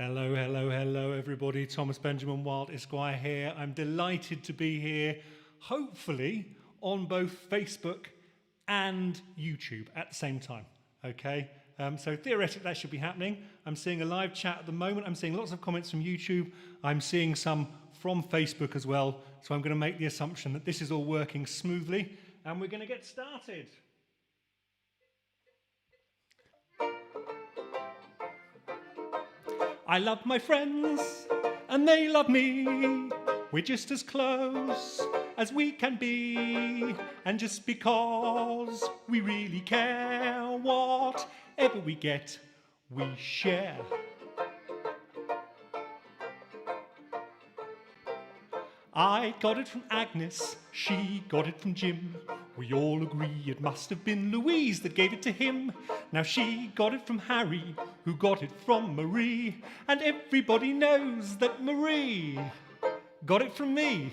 Hello, hello, hello, everybody. Thomas Benjamin Wild, Esquire here. I'm delighted to be here, hopefully on both Facebook and YouTube at the same time, okay? So theoretically, that should be happening. I'm seeing a live chat at the moment. I'm seeing lots of comments from YouTube. I'm seeing some from Facebook as well. So I'm going to make the assumption that this is all working smoothly, and we're going to get started. I love my friends, and they love me. We're just as close as we can be. And just because we really care, whatever we get, we share. I got it from Agnes, she got it from Jim. We all agree it must have been Louise that gave it to him. Now she got it from Harry, who got it from Marie. And everybody knows that Marie got it from me.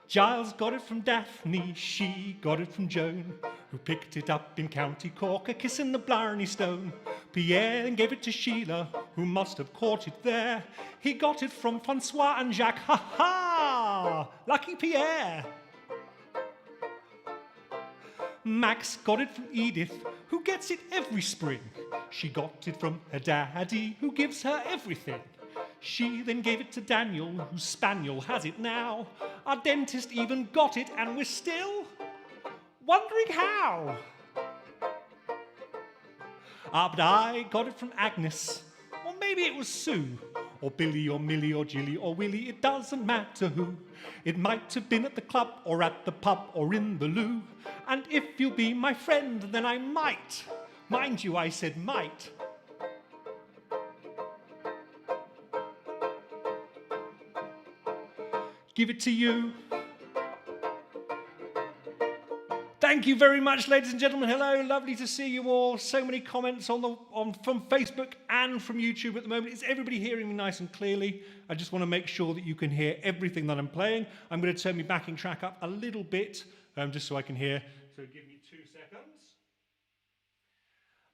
Giles got it from Daphne, she got it from Joan, who picked it up in County Cork, a kiss in the Blarney Stone. Pierre then gave it to Sheila, who must have caught it there. He got it from Francois and Jacques, ha-ha! Lucky Pierre! Max got it from Edith, who gets it every spring. She got it from her daddy, who gives her everything. She then gave it to Daniel, whose spaniel has it now. Our dentist even got it, and we're still wondering how. But I got it from Agnes, or maybe it was Sue, or Billy, or Millie, or Jilly, or Willie, it doesn't matter who. It might have been at the club, or at the pub, or in the loo. And if you'll be my friend, then I might. Mind you, I said might. Give it to you. Thank you very much, ladies and gentlemen. Hello, lovely to see you all. So many comments from Facebook and from YouTube at the moment. Is everybody hearing me nice and clearly? I just want to make sure that you can hear everything that I'm playing. I'm going to turn my backing track up a little bit, just so I can hear. So give me 2 seconds.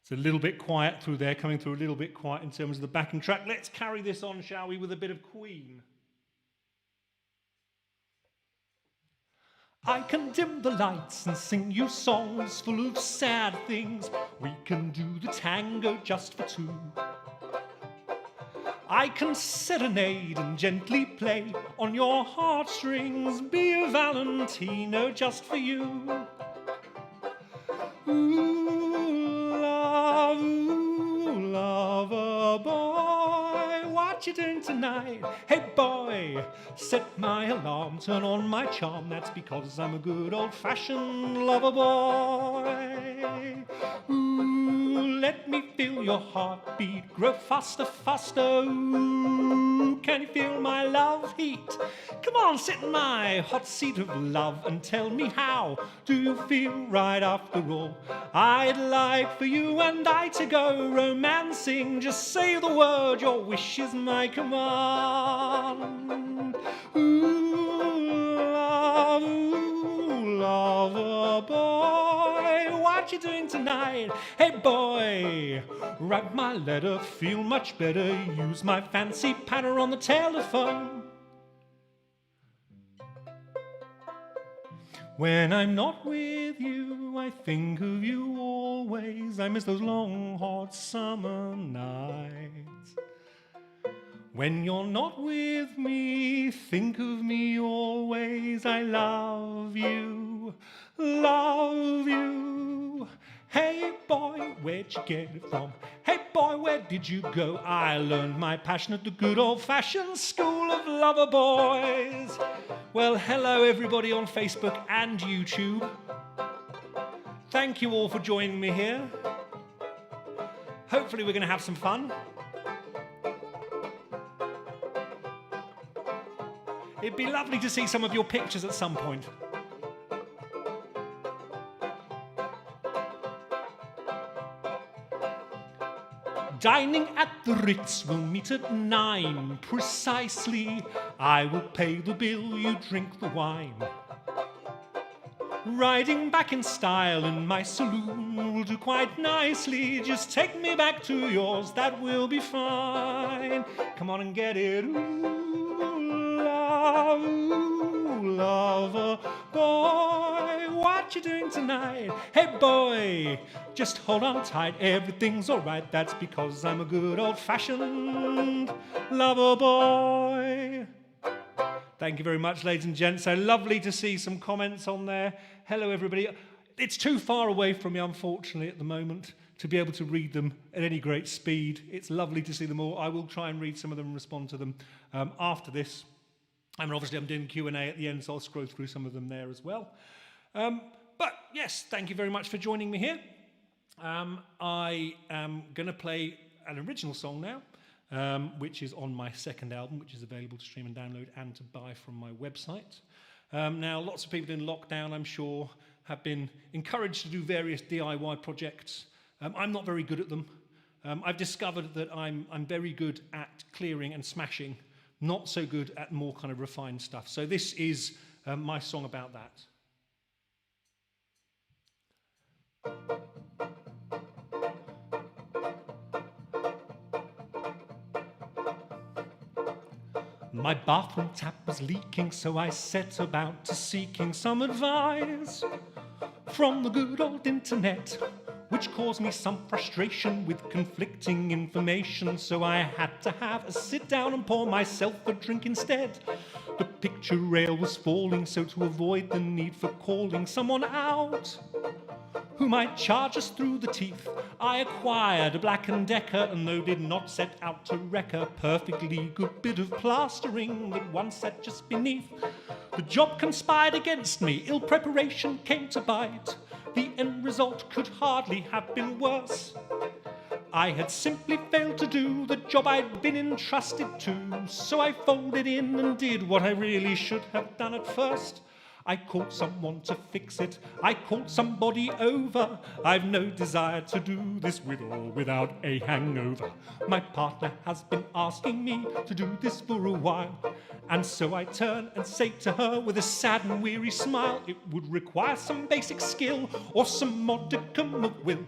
It's a little bit quiet through there, coming through a little bit quiet in terms of the backing track. Let's carry this on, shall we, with a bit of Queen. I can dim the lights and sing you songs full of sad things. We can do the tango just for two. I can serenade and gently play on your heartstrings. Be a Valentino just for you. Ooh, lover boy, what you doing tonight? Hey boy, set my alarm, turn on my charm. That's because I'm a good old-fashioned lover boy. Ooh, let me feel your heartbeat grow faster, faster. Ooh, can you feel my love heat? Come on, sit in my hot seat of love and tell me how do you feel right after all? I'd like for you and I to go romancing. Just say the word, your wish is my command. Ooh, lover boy, what you doing tonight? Hey boy, write my letter, feel much better. Use my fancy patter on the telephone. When I'm not with you, I think of you always. I miss those long, hot summer nights. When you're not with me, think of me always. I love you, love you. Hey boy, where'd you get it from? Hey boy, where did you go? I learned my passion at the good old-fashioned school of lover boys. Well, hello everybody on Facebook and YouTube. Thank you all for joining me here. Hopefully we're going to have some fun. It'd be lovely to see some of your pictures at some point. Dining at the Ritz, we'll meet at 9 precisely. I will pay the bill, you drink the wine. Riding back in style in my saloon, will do quite nicely. Just take me back to yours, that will be fine. Come on and get it. Ooh, lover boy, what you doing tonight? Hey boy, just hold on tight, everything's alright. That's because I'm a good old-fashioned lover boy. Thank you very much, ladies and gents. So lovely to see some comments on there. Hello, everybody. It's too far away from me, unfortunately, at the moment, to be able to read them at any great speed. It's lovely to see them all. I will try and read some of them and respond to them after this. And obviously, I'm doing Q&A at the end, so I'll scroll through some of them there as well. But yes, thank you very much for joining me here. I am going to play an original song now. Which is on my second album, which is available to stream and download and to buy from my website. Now, lots of people in lockdown, I'm sure, have been encouraged to do various DIY projects. I'm not very good at them. I've discovered that I'm very good at clearing and smashing, not so good at more kind of refined stuff. So this is my song about that. My bathroom tap was leaking, so I set about to seeking some advice from the good old internet, which caused me some frustration with conflicting information. So I had to have a sit down and pour myself a drink instead. The picture rail was falling, so to avoid the need for calling someone out who might charge us through the teeth, I acquired a Black & Decker, and though did not set out to wreck a perfectly good bit of plastering that one sat just beneath. The job conspired against me, ill preparation came to bite. The end result could hardly have been worse. I had simply failed to do the job I'd been entrusted to, so I folded in and did what I really should have done at first. I called someone to fix it, I called somebody over. I've no desire to do this with or without a hangover. My partner has been asking me to do this for a while, and so I turn and say to her with a sad and weary smile, it would require some basic skill or some modicum of will,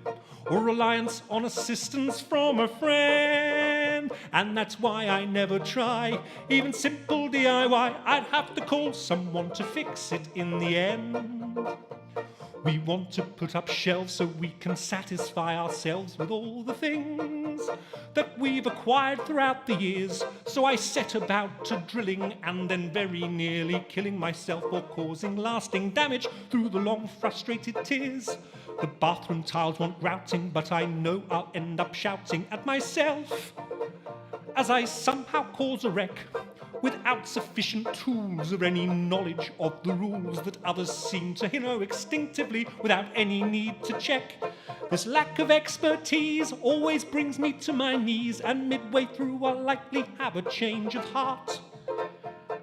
or reliance on assistance from a friend. And that's why I never try even simple DIY. I'd have to call someone to fix it in the end. We want to put up shelves so we can satisfy ourselves with all the things that we've acquired throughout the years. So I set about to drilling and then very nearly killing myself or causing lasting damage through the long frustrated tears. The bathroom tiles want grouting, but I know I'll end up shouting at myself as I somehow cause a wreck without sufficient tools or any knowledge of the rules that others seem to know instinctively without any need to check. This lack of expertise always brings me to my knees, and midway through I'll likely have a change of heart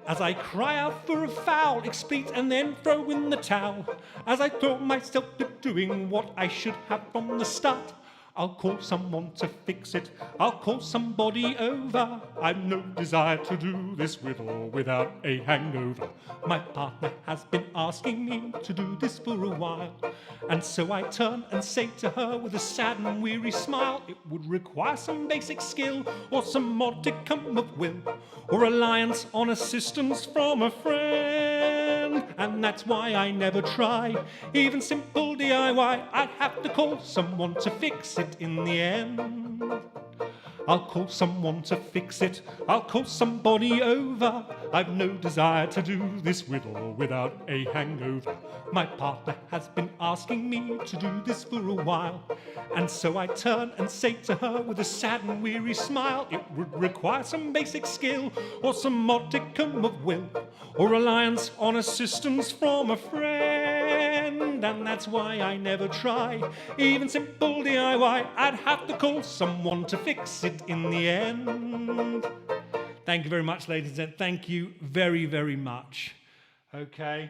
as I cry out for a foul, expleat and then throw in the towel, as I throw myself to doing what I should have from the start. I'll call someone to fix it, I'll call somebody over. I've no desire to do this with or without a hangover. My partner has been asking me to do this for a while, and so I turn and say to her with a sad and weary smile, it would require some basic skill or some modicum of will, or reliance on assistance from a friend. And that's why I never try even simple DIY. I'd have to call someone to fix it in the end. I'll call someone to fix it, I'll call somebody over. I've no desire to do this with or without a hangover. My partner has been asking me to do this for a while, and so I turn and say to her with a sad and weary smile, it would require some basic skill or some modicum of will, or reliance on assistance from a friend. And that's why I never try even simple DIY. I'd have to call someone to fix it in the end. Thank you very much, ladies and gentlemen. Thank you very, very much. Okay.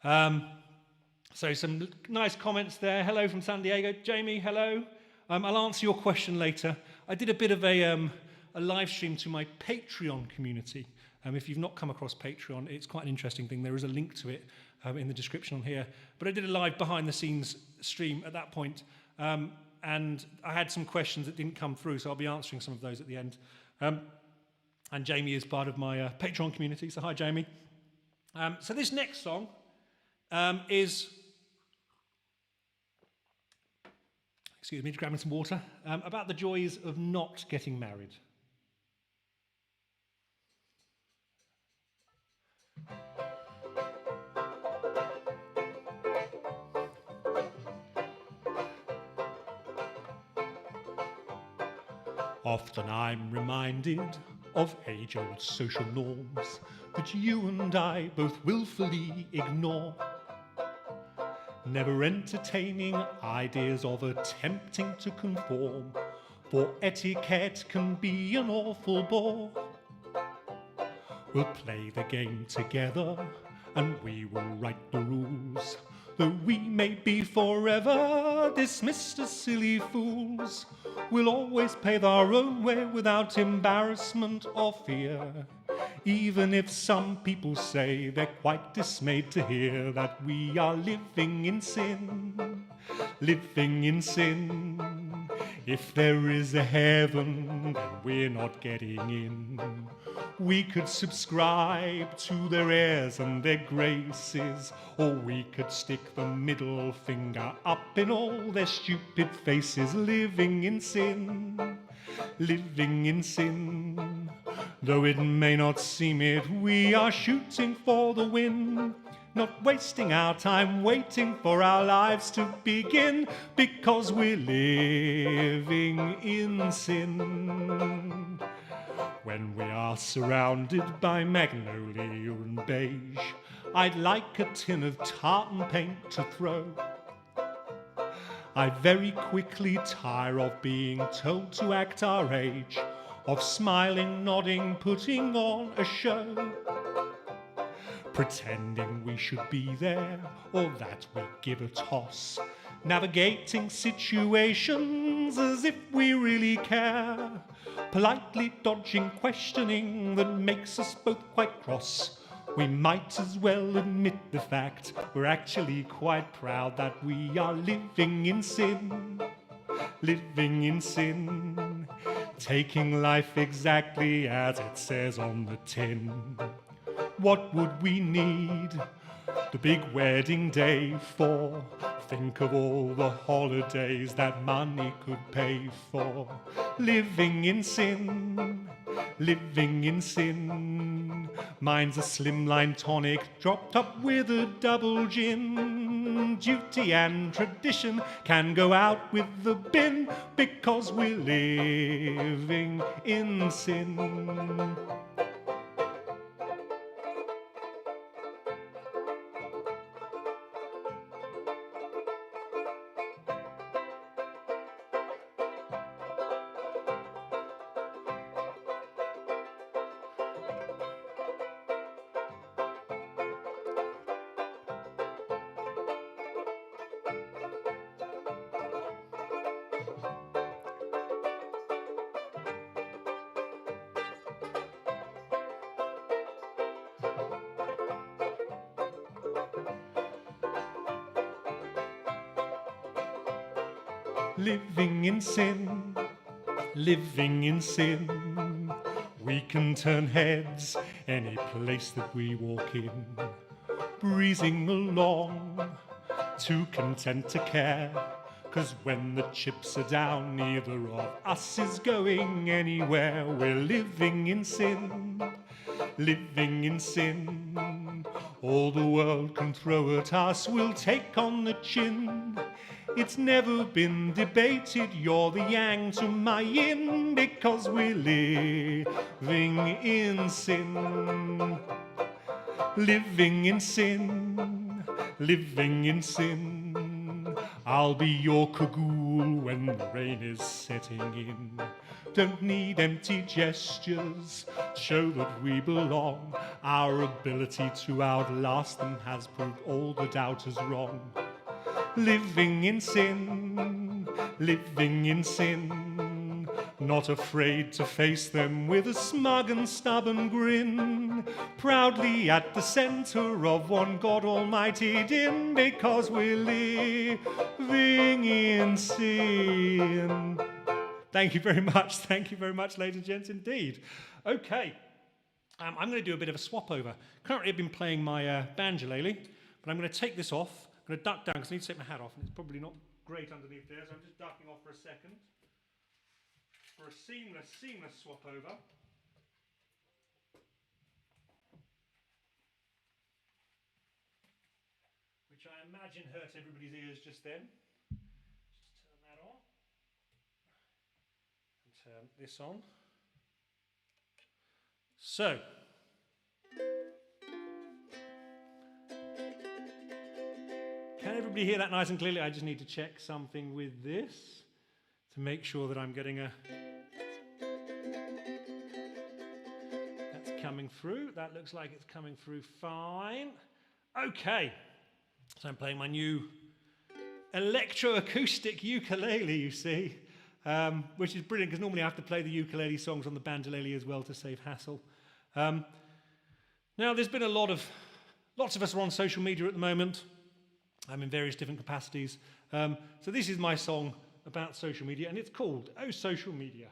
So some nice comments there. Hello from San Diego. Jamie, hello. I'll answer your question later. I did a bit of a live stream to my Patreon community. If you've not come across Patreon, it's quite an interesting thing. There is a link to it in the description on here. But I did a live behind-the-scenes stream at that point, and I had some questions that didn't come through, so I'll be answering some of those at the end. And Jamie is part of my Patreon community, so hi, Jamie. So this next song is... Excuse me, just grabbing some water. About the joys of not getting married. Often I'm reminded of age-old social norms that you and I both willfully ignore. Never entertaining ideas of attempting to conform, for etiquette can be an awful bore. We'll play the game together and we will write the rules, though we may be forever dismissed as silly fools. We'll always pave our own way without embarrassment or fear, even if some people say they're quite dismayed to hear that we are living in sin, living in sin. If there is a heaven, then we're not getting in. We could subscribe to their airs and their graces, or we could stick the middle finger up in all their stupid faces. Living in sin, living in sin. Though it may not seem it, we are shooting for the win, not wasting our time waiting for our lives to begin, because we're living in sin. When we are surrounded by magnolia and beige, I'd like a tin of tartan paint to throw. I very quickly tire of being told to act our age, of smiling, nodding, putting on a show, pretending we should be there or that we give a toss, navigating situations as if we really care, politely dodging questioning that makes us both quite cross. We might as well admit the fact we're actually quite proud that we are living in sin, living in sin, taking life exactly as it says on the tin. What would we need the big wedding day for? Think of all the holidays that money could pay for. Living in sin, living in sin. Mine's a slimline tonic dropped up with a double gin. Duty and tradition can go out with the bin, because we're living in sin. Living in sin, living in sin. We can turn heads any place that we walk in, breezing along, too content to care. 'Cause when the chips are down, neither of us is going anywhere. We're living in sin, living in sin. All the world can throw at us, we'll take on the chin. It's never been debated, you're the yang to my yin, because we're living in sin. Living in sin, living in sin. I'll be your cagoule when the rain is setting in. Don't need empty gestures, show that we belong. Our ability to outlast them has proved all the doubters wrong. Living in sin, living in sin. Not afraid to face them with a smug and stubborn grin. sin, proudly at the centre of one God Almighty din, because we're living in sin. Thank you very much, ladies and gents, indeed. Okay, I'm going to do a bit of a swap over. Currently I've been playing my banjolele, but I'm going to take this off. I'm going to duck down because I need to take my hat off, and it's probably not great underneath there, so I'm just ducking off for a second for a seamless swap over. Which I imagine hurt everybody's ears just then. Just turn that on. And turn this on. So, can everybody hear that nice and clearly? I just need to check something with this to make sure that I'm getting a... That's coming through. That looks like it's coming through fine. Okay. So I'm playing my new electroacoustic ukulele, you see, which is brilliant because normally I have to play the ukulele songs on the banjolele as well to save hassle. Now, there's been lots of us are on social media at the moment. I'm in various different capacities. So this is my song about social media, and it's called Oh Social Media.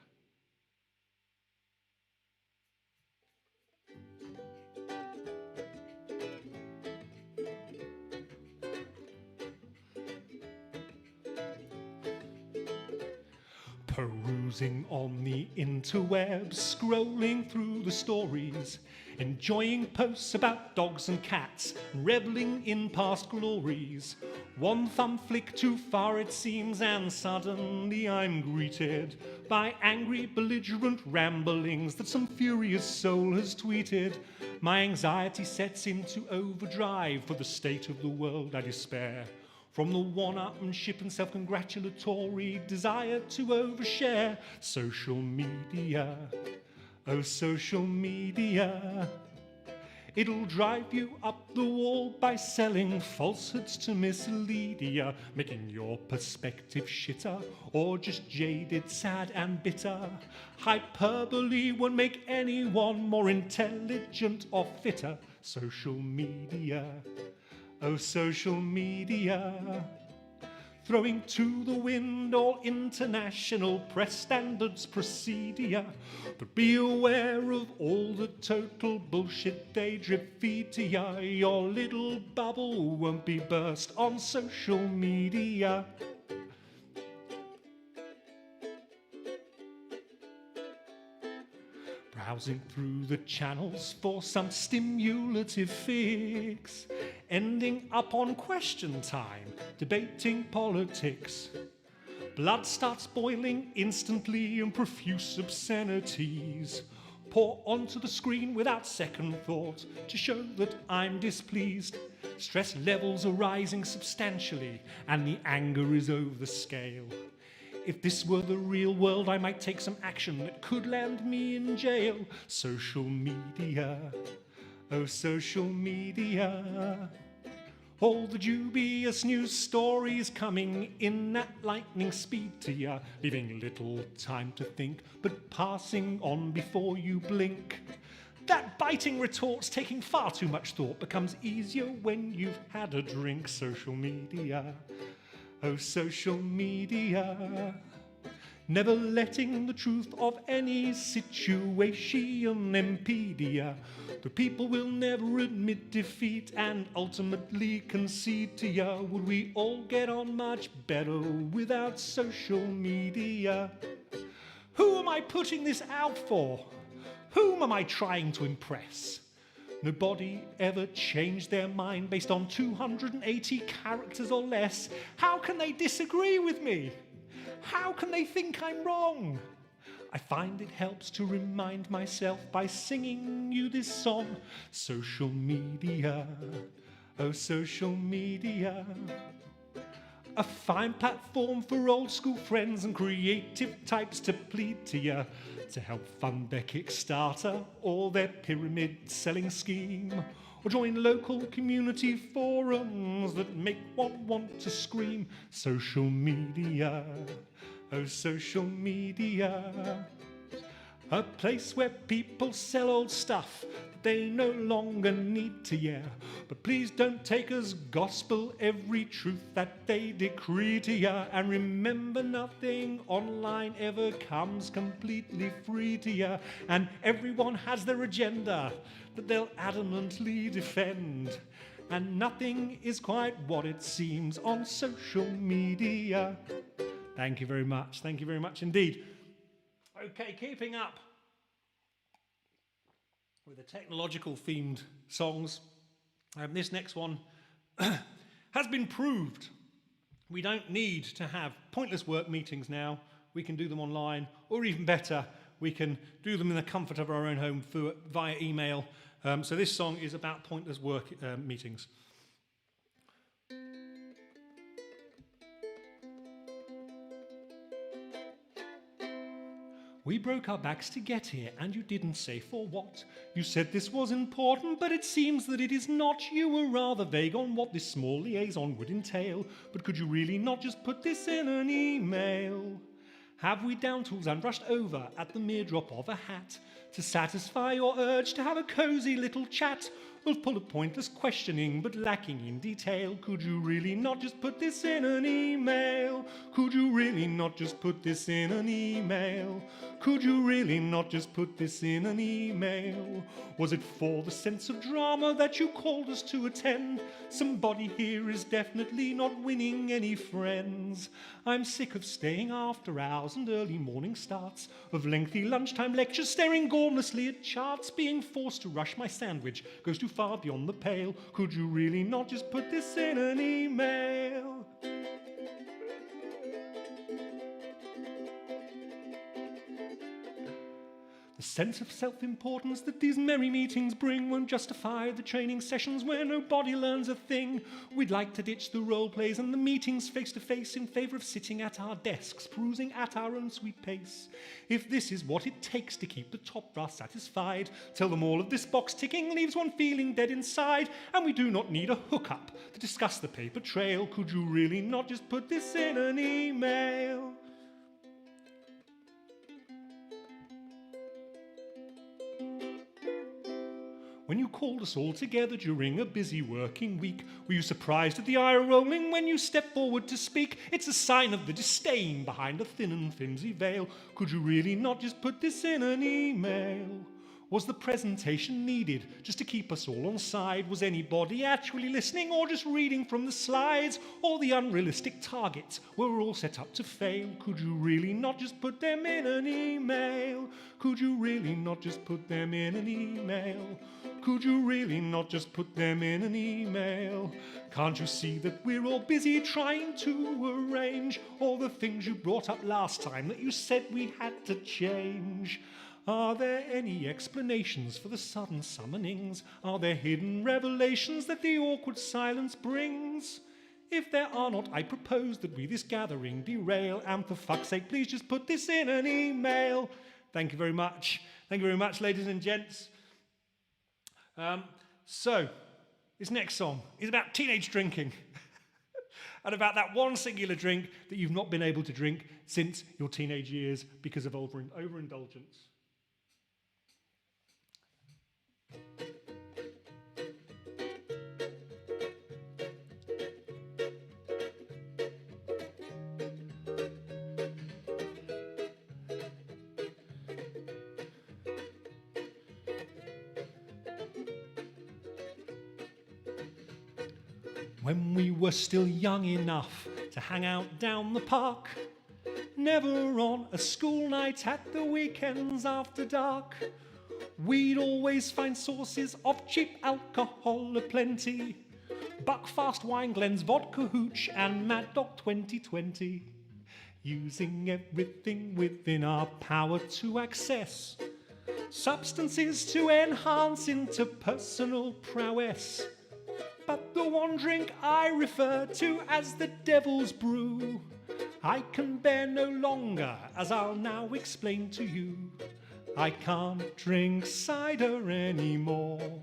Perusing on the interwebs, scrolling through the stories, enjoying posts about dogs and cats, reveling in past glories. One thumb flick too far it seems, and suddenly I'm greeted by angry, belligerent ramblings that some furious soul has tweeted. My anxiety sets into overdrive, for the state of the world I despair. From the one-upmanship and self-congratulatory desire to overshare. Social media, oh social media. It'll drive you up the wall by selling falsehoods to mislead ya, making your perspective shitter, or just jaded, sad and bitter. Hyperbole won't make anyone more intelligent or fitter. Social media, oh social media. Throwing to the wind all international press standards procedure. But be aware of all the total bullshit they drip feed to ya. Your little bubble won't be burst on social media. Browsing through the channels for some stimulative fix, ending up on Question Time, debating politics. Blood starts boiling instantly and profuse obscenities pour onto the screen without second thought to show that I'm displeased. Stress levels are rising substantially and the anger is over the scale. If this were the real world, I might take some action that could land me in jail. Social media, oh social media. All the dubious news stories coming in at lightning speed to ya, leaving little time to think, but passing on before you blink. That biting retort's taking far too much thought becomes easier when you've had a drink. Social media, oh social media. Never letting the truth of any situation impede ya. The people will never admit defeat and ultimately concede to ya. Would we all get on much better without social media? Who am I putting this out for? Whom am I trying to impress? Nobody ever changed their mind based on 280 characters or less. How can they disagree with me? How can they think I'm wrong? I find it helps to remind myself by singing you this song. Social media, oh social media. A fine platform for old school friends and creative types to plead to ya, to help fund their Kickstarter or their pyramid selling scheme, or join local community forums that make one want to scream. Social media, oh social media. A place where people sell old stuff that they no longer need to, yeah. But please don't take as gospel every truth that they decree to ya. And remember, nothing online ever comes completely free to ya. And everyone has their agenda that they'll adamantly defend. And nothing is quite what it seems on social media. Thank you very much. Thank you very much indeed. Okay, keeping up with the technological themed songs. This next one has been proved. We don't need to have pointless work meetings now. We can do them online, or even better, we can do them in the comfort of our own home via email. So this song is about pointless work meetings. We broke our backs to get here, and you didn't say for what. You said this was important, but it seems that it is not. You were rather vague on what this small liaison would entail. But could you really not just put this in an email? Have we down tools and rushed over at the mere drop of a hat to satisfy your urge to have a cozy little chat? Full of pointless questioning but lacking in detail. Could you really not just put this in an email? Could you really not just put this in an email? Could you really not just put this in an email? Was it for the sense of drama that you called us to attend? Somebody here is definitely not winning any friends. I'm sick of staying after hours and early morning starts, of lengthy lunchtime lectures, staring gormlessly at charts. Being forced to rush my sandwich goes too far beyond the pale. Could you really not just put this in an email? The sense of self-importance that these merry meetings bring won't justify the training sessions where nobody learns a thing. We'd like to ditch the role plays and the meetings face-to-face in favour of sitting at our desks, perusing at our own sweet pace. If this is what it takes to keep the top brass satisfied, tell them all of this box ticking leaves one feeling dead inside. And we do not need a hookup to discuss the paper trail. Could you really not just put this in an email? When you called us all together during a busy working week, were you surprised at the eye rolling when you stepped forward to speak? It's a sign of the disdain behind a thin and flimsy veil. Could you really not just put this in an email? Was the presentation needed just to keep us all on side? Was anybody actually listening or just reading from the slides? Or the unrealistic targets were all set up to fail? Could you really not just put them in an email? Could you really not just put them in an email? Could you really not just put them in an email? Can't you see that we're all busy trying to arrange all the things you brought up last time that you said we had to change? Are there any explanations for the sudden summonings? Are there hidden revelations that the awkward silence brings? If there are not, I propose that we this gathering derail, and for fuck's sake, please just put this in an email. Thank you very much. Thank you very much, ladies and gents. So, this next song is about teenage drinking and about that one singular drink that you've not been able to drink since your teenage years because of overindulgence. When we were still young enough to hang out down the park, never on a school night at the weekends after dark, we'd always find sources of cheap alcohol aplenty. Buckfast wine, Glen's vodka hooch and Mad Dog 2020. Using everything within our power to access substances to enhance interpersonal prowess. But the one drink I refer to as the devil's brew, I can bear no longer, as I'll now explain to you. I can't drink cider anymore.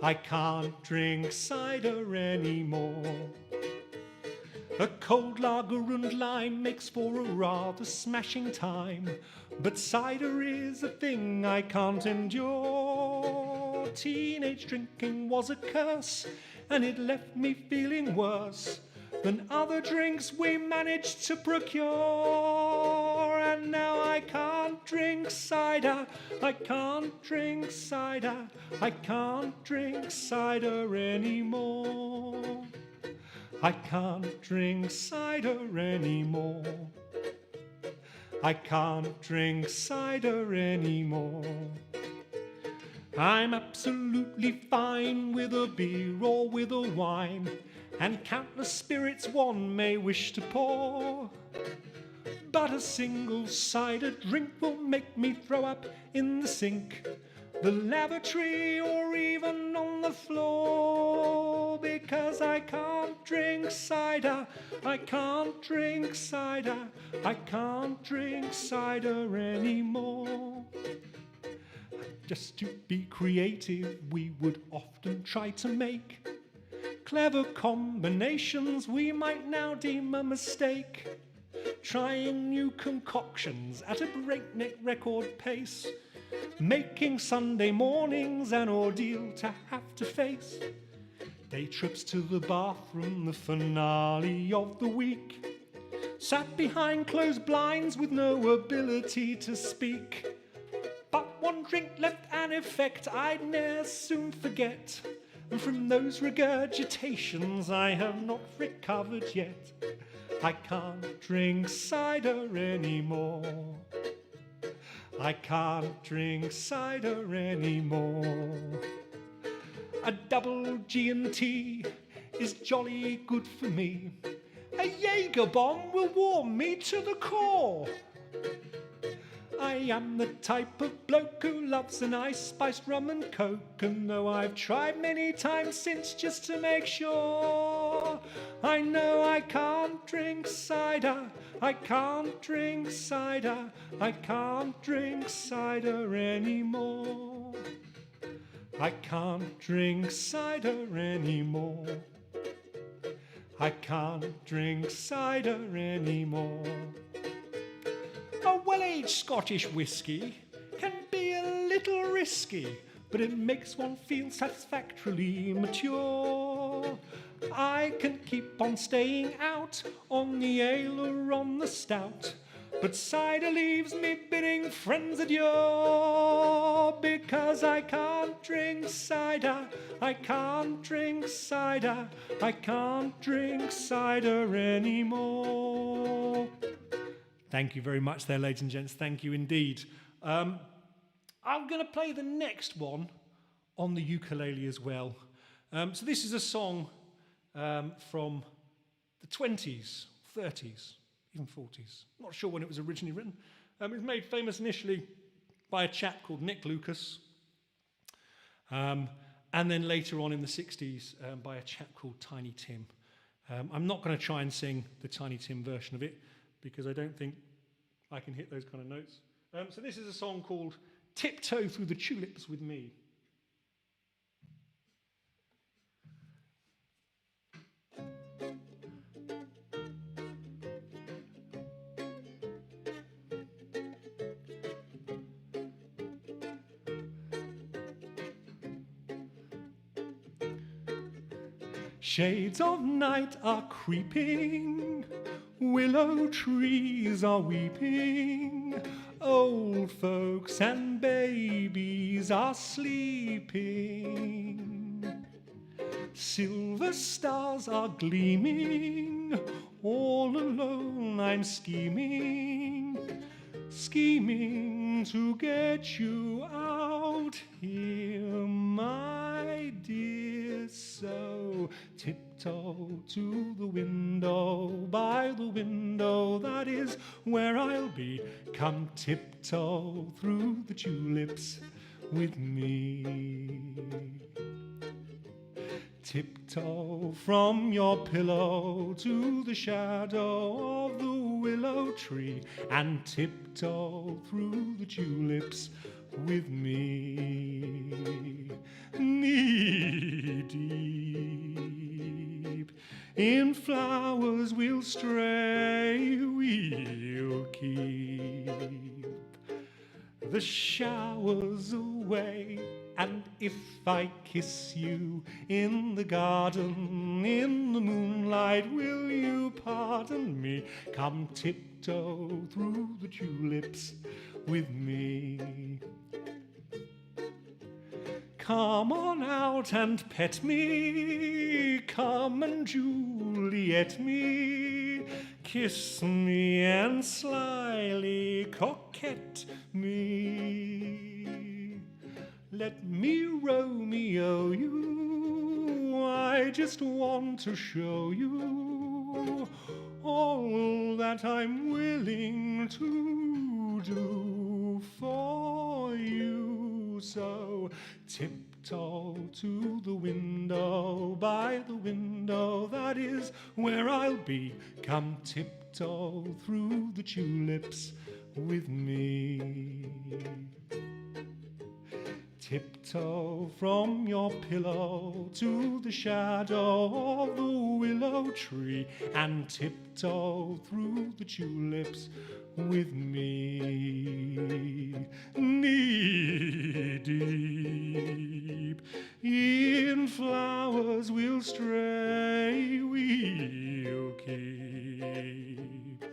I can't drink cider anymore. A cold lager and lime makes for a rather smashing time, but cider is a thing I can't endure. Teenage drinking was a curse, and it left me feeling worse than other drinks we managed to procure. And now I can't drink cider, I can't drink cider, I can't drink cider anymore. I can't drink cider anymore. I can't drink cider anymore. I'm absolutely fine with a beer or with a wine, and countless spirits one may wish to pour. But a single cider drink will make me throw up in the sink, the lavatory, or even on the floor. Because I can't drink cider, I can't drink cider, I can't drink cider anymore. Just to be creative, we would often try to make clever combinations we might now deem a mistake. Trying new concoctions at a breakneck record pace, making Sunday mornings an ordeal to have to face. Day trips to the bathroom, the finale of the week. Sat behind closed blinds with no ability to speak. But one drink left an effect I'd ne'er soon forget, and from those regurgitations I have not recovered yet. I can't drink cider anymore. I can't drink cider anymore. A double G&T is jolly good for me. A Jaeger bomb will warm me to the core. I am the type of bloke who loves an ice-spiced rum and coke, and though I've tried many times since just to make sure, I know I can't drink cider, I can't drink cider, I can't drink cider anymore. I can't drink cider anymore. I can't drink cider anymore. A well-aged Scottish whisky can be a little risky, but it makes one feel satisfactorily mature. I can keep on staying out on the ale or on the stout, but cider leaves me bidding friends adieu. Because I can't drink cider, I can't drink cider, I can't drink cider anymore. Thank you very much there, ladies and gents. Thank you indeed. I'm going to play the next one on the ukulele as well. So this is a song from the 20s, 30s, even 40s. Not sure when it was originally written. It was made famous initially by a chap called Nick Lucas, and then later on in the 60s by a chap called Tiny Tim. I'm not going to try and sing the Tiny Tim version of it, because I don't think I can hit those kind of notes. So this is a song called Tiptoe Through the Tulips with Me. Shades of night are creeping, willow trees are weeping, old folks and babies are sleeping. Silver stars are gleaming, all alone I'm scheming, scheming to get you out here, my dear. So tiptoe to the window, by the window, that is where I'll be. Come tiptoe through the tulips with me. Tiptoe from your pillow to the shadow of the willow tree, and tiptoe through the tulips with me. Knee deep In flowers we'll stray, we'll keep the showers away. And if I kiss you in the garden, in the moonlight, will you pardon me? Come tiptoe through the tulips with me. Come on out and pet me, come and Juliet me, kiss me and slyly coquette me. Let me Romeo you, I just want to show you all that I'm willing to do for you. So tiptoe to the window, by the window, that is where I'll be. Come tiptoe through the tulips with me. Tiptoe from your pillow to the shadow of the willow tree, and tiptoe through the tulips with me. Knee deep in flowers we'll stray, we'll keep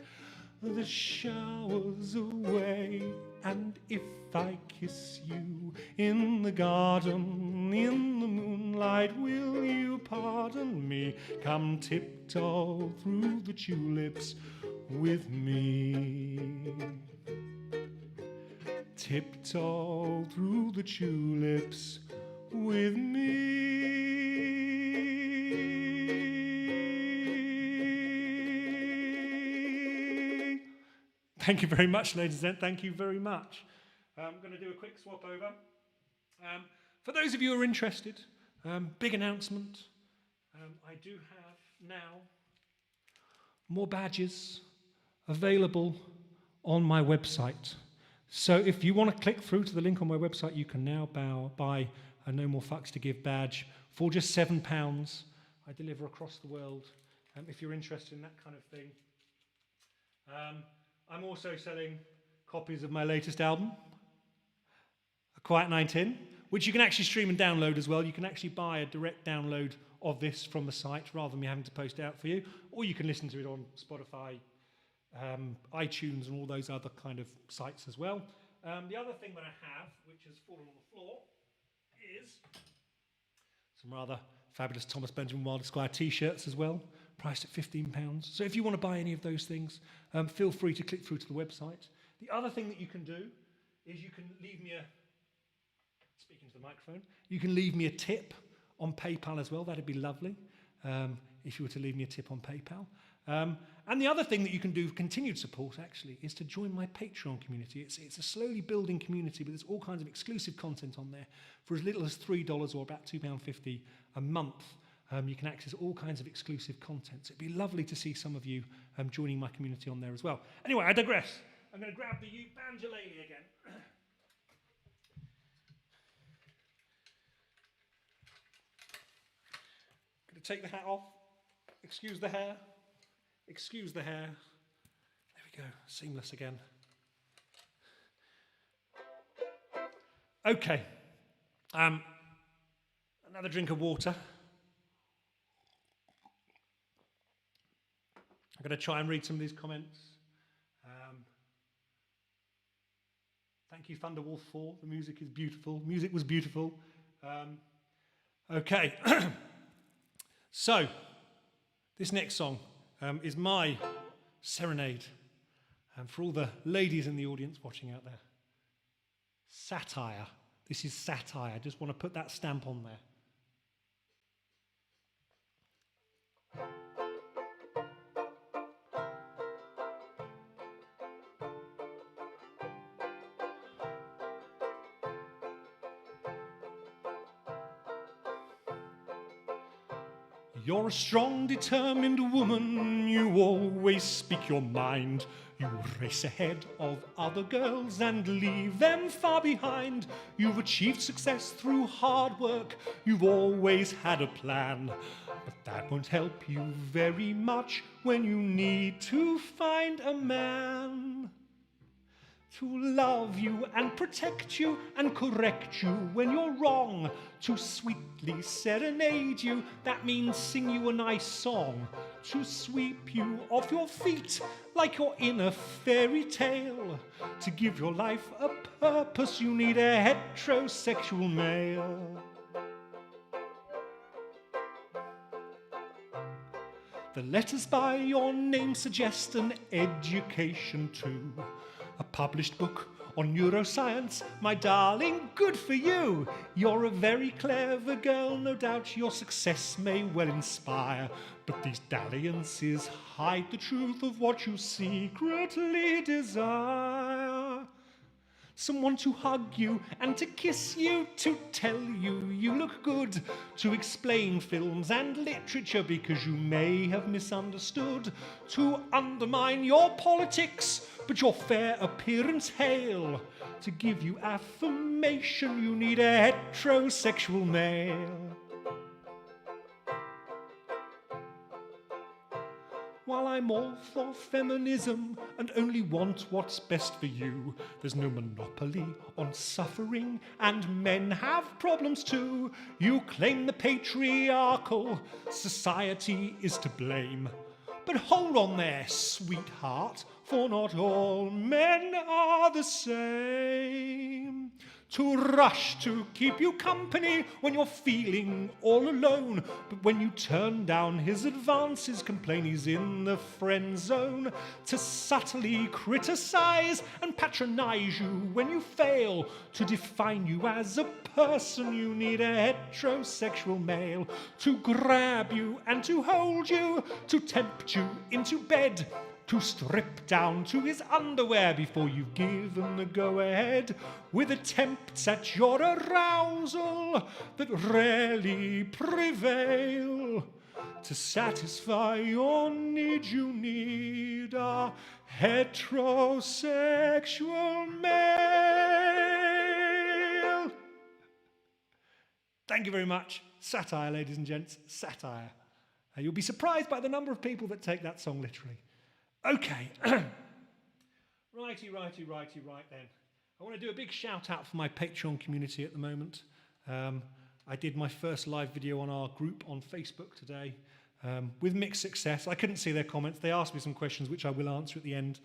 the showers away. And if I kiss you in the garden, in the moonlight, will you pardon me? Come tiptoe through the tulips with me. Tiptoe through the tulips with me. Thank you very much, ladies and gentlemen. Thank you very much. I'm going to do a quick swap over. For those of you who are interested, big announcement. I do have now more badges available on my website. So if you want to click through to the link on my website, you can now buy a No More Fucks to Give badge for just £7. I deliver across the world if you're interested in that kind of thing. I'm also selling copies of my latest album, A Quiet 910, which you can actually stream and download as well. You can actually buy a direct download of this from the site rather than me having to post it out for you, or you can listen to it on Spotify, iTunes and all those other kind of sites as well. The other thing that I have, which has fallen on the floor, is some rather fabulous Thomas Benjamin Wilde Esquire t-shirts as well, priced at £15. So if you want to buy any of those things, feel free to click through to the website. The other thing that you can do is you can leave me speaking to the microphone, you can leave me a tip on PayPal as well. That'd be lovely if you were to leave me a tip on PayPal. And the other thing that you can do for continued support, actually, is to join my Patreon community. It's a slowly building community, but there's all kinds of exclusive content on there for as little as $3 or about £2.50 a month. You can access all kinds of exclusive content. So it'd be lovely to see some of you joining my community on there as well. Anyway, I digress. I'm going to grab the banjolele again. Going to take the hat off. Excuse the hair. Excuse the hair. There we go. Seamless again. Okay. Another drink of water. I'm going to try and read some of these comments. Thank you, Thunderwolf 4. The music is beautiful. Music was beautiful. Okay. So, this next song is my serenade for all the ladies in the audience watching out there. Satire. This is satire. I just want to put that stamp on there. You're a strong, determined woman, you always speak your mind. You race ahead of other girls and leave them far behind. You've achieved success through hard work, you've always had a plan. But that won't help you very much when you need to find a man to love you and protect you and correct you when you're wrong, to sweetly serenade you, that means sing you a nice song, to sweep you off your feet like you're in a fairy tale, to give your life a purpose you need a heterosexual male. The letters by your name suggest an education too. A published book on neuroscience, my darling, good for you. You're a very clever girl, no doubt your success may well inspire. But these dalliances hide the truth of what you secretly desire. Someone to hug you and to kiss you, to tell you you look good, to explain films and literature because you may have misunderstood, to undermine your politics but your fair appearance hail, to give you affirmation you need a heterosexual male. While I'm all for feminism and only want what's best for you, there's no monopoly on suffering, and men have problems too. You claim the patriarchal society is to blame. But hold on there, sweetheart, for not all men are the same. To rush to keep you company when you're feeling all alone, but when you turn down his advances, complain he's in the friend zone. To subtly criticize and patronize you when you fail, to define you as a person you need a heterosexual male. To grab you and to hold you, to tempt you into bed, to strip down to his underwear before you've given the go-ahead, with attempts at your arousal that rarely prevail. To satisfy your need, you need a heterosexual male. Thank you very much. Satire, ladies and gents, satire. You'll be surprised by the number of people that take that song literally. Okay, righty then. I want to do a big shout out for my Patreon community at the moment. I did my first live video on our group on Facebook today with mixed success. I couldn't see their comments. They asked me some questions which I will answer at the end,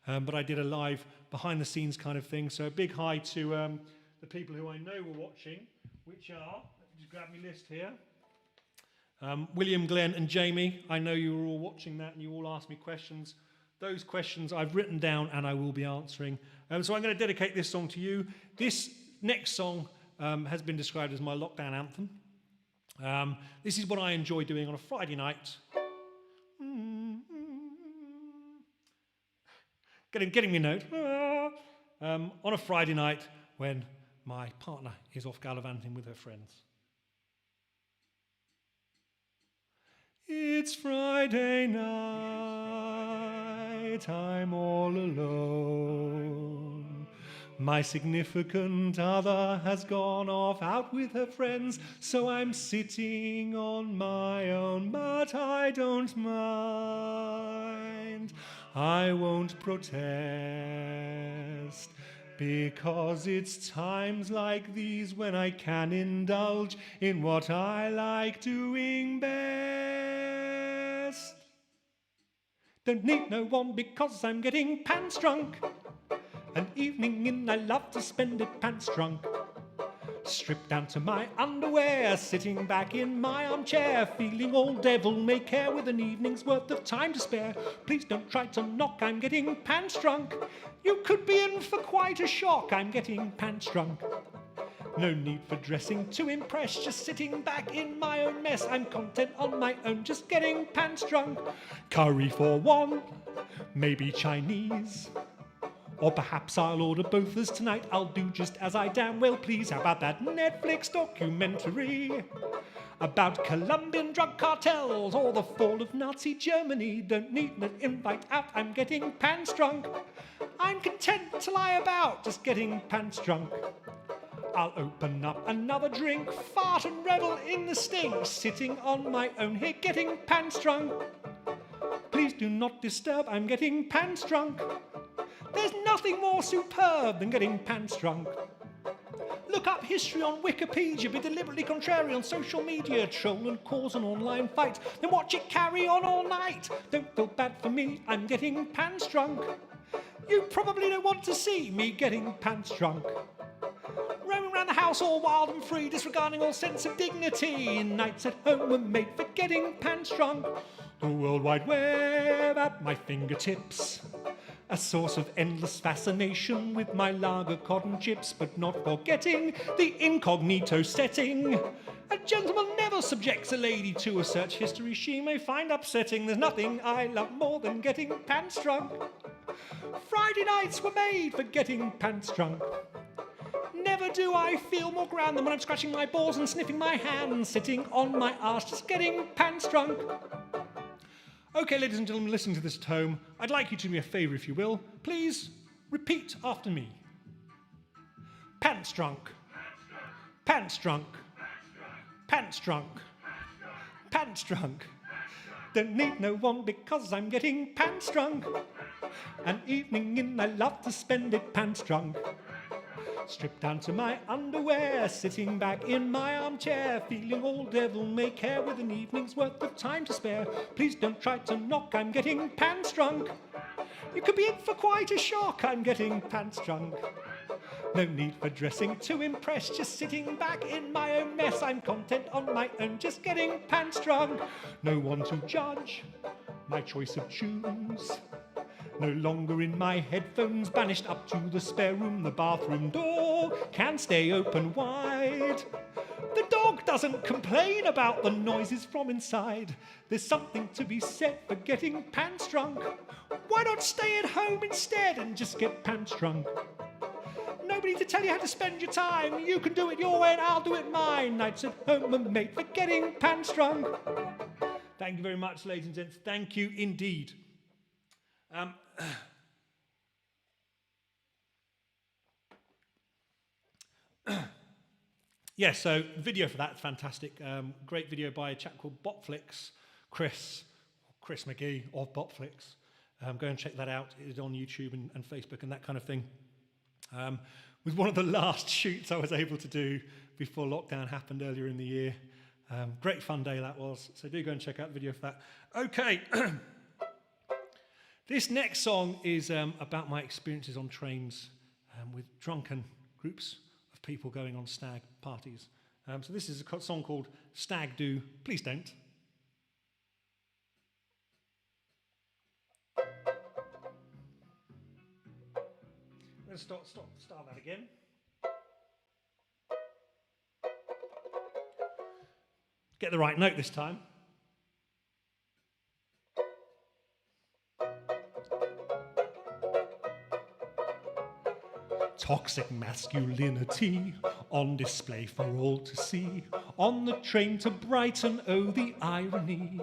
but I did a live behind the scenes kind of thing. So a big hi to the people who I know were watching, which are, let me just grab my list here. William, Glenn and Jamie, I know you were all watching that and you all asked me questions. Those questions I've written down and I will be answering. So I'm going to dedicate this song to you. This next song has been described as my lockdown anthem. This is what I enjoy doing on a Friday night. Getting me note. On a Friday night when my partner is off gallivanting with her friends. It's Friday night, I'm all alone. My significant other has gone off out with her friends, so I'm sitting on my own, but I don't mind. I won't protest, because it's times like these when I can indulge in what I like doing best. Don't need no one because I'm getting pants drunk. An evening in I love to spend it pants drunk. Stripped down to my underwear, sitting back in my armchair, feeling all devil-may-care with an evening's worth of time to spare. Please don't try to knock, I'm getting pants drunk. You could be in for quite a shock, I'm getting pants drunk. No need for dressing to impress, just sitting back in my own mess. I'm content on my own, just getting pants drunk. Curry for one, maybe Chinese. Or perhaps I'll order both as tonight. I'll do just as I damn well please. How about that Netflix documentary about Colombian drug cartels or the fall of Nazi Germany? Don't need an invite out, I'm getting pants drunk. I'm content to lie about, just getting pants drunk. I'll open up another drink, fart and revel in the stink, sitting on my own here getting pants drunk. Please do not disturb, I'm getting pants drunk. There's nothing more superb than getting pants drunk. Look up history on Wikipedia, be deliberately contrary on social media, troll and cause an online fight, then watch it carry on all night. Don't feel bad for me, I'm getting pants drunk. You probably don't want to see me getting pants drunk. Roaming around the house all wild and free, disregarding all sense of dignity. Nights at home were made for getting pants drunk. The World Wide Web at my fingertips, a source of endless fascination with my lager cotton chips, but not forgetting the incognito setting. A gentleman never subjects a lady to a search history she may find upsetting. There's nothing I love more than getting pants drunk. Friday nights were made for getting pants drunk. Never do I feel more grand than when I'm scratching my balls and sniffing my hands, sitting on my arse just getting pants drunk. Okay, ladies and gentlemen, listening to this at home, I'd like you to do me a favour, if you will. Please repeat after me. Pants drunk. Pants drunk. Pants drunk. Pants drunk. Don't need no one because I'm getting pants drunk. An evening in I love to spend it pants drunk. Stripped down to my underwear, sitting back in my armchair, feeling all devil may care with an evening's worth of time to spare. Please don't try to knock, I'm getting pants drunk. You could be in for quite a shock, I'm getting pants drunk. No need for dressing to impress, just sitting back in my own mess. I'm content on my own, just getting pants drunk. No one to judge my choice of tunes. No longer in my headphones, banished up to the spare room. The bathroom door can stay open wide. The dog doesn't complain about the noises from inside. There's something to be said for getting pants drunk. Why not stay at home instead and just get pants drunk? Nobody to tell you how to spend your time. You can do it your way and I'll do it mine. Nights at home are made for getting pants drunk. Thank you very much, ladies and gents. Thank you indeed. Yeah, so video for that, fantastic. Great video by a chap called Botflix, Chris McGee of Botflix. Go and check that out. It's on YouTube and Facebook and that kind of thing. Was one of the last shoots I was able to do before lockdown happened earlier in the year. Great fun day that was. So do go and check out the video for that. Okay. This next song is about my experiences on trains with drunken groups of people going on stag parties. So this is a song called Stag Do, Please Don't. Let's start that again. Get the right note this time. Toxic masculinity on display for all to see. On the train to Brighton, oh the irony.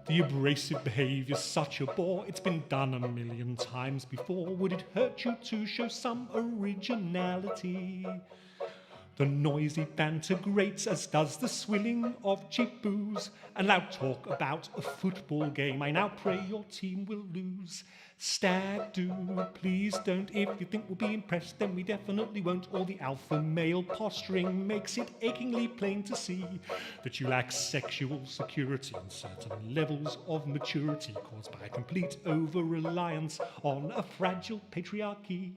The abrasive behaviour's such a bore. It's been done a million times before. Would it hurt you to show some originality? The noisy banter grates, as does the swilling of cheap booze. And loud talk about a football game. I now pray your team will lose. Stag do, please don't. If you think we'll be impressed, then we definitely won't. All the alpha male posturing makes it achingly plain to see that you lack sexual security and certain levels of maturity caused by a complete over-reliance on a fragile patriarchy.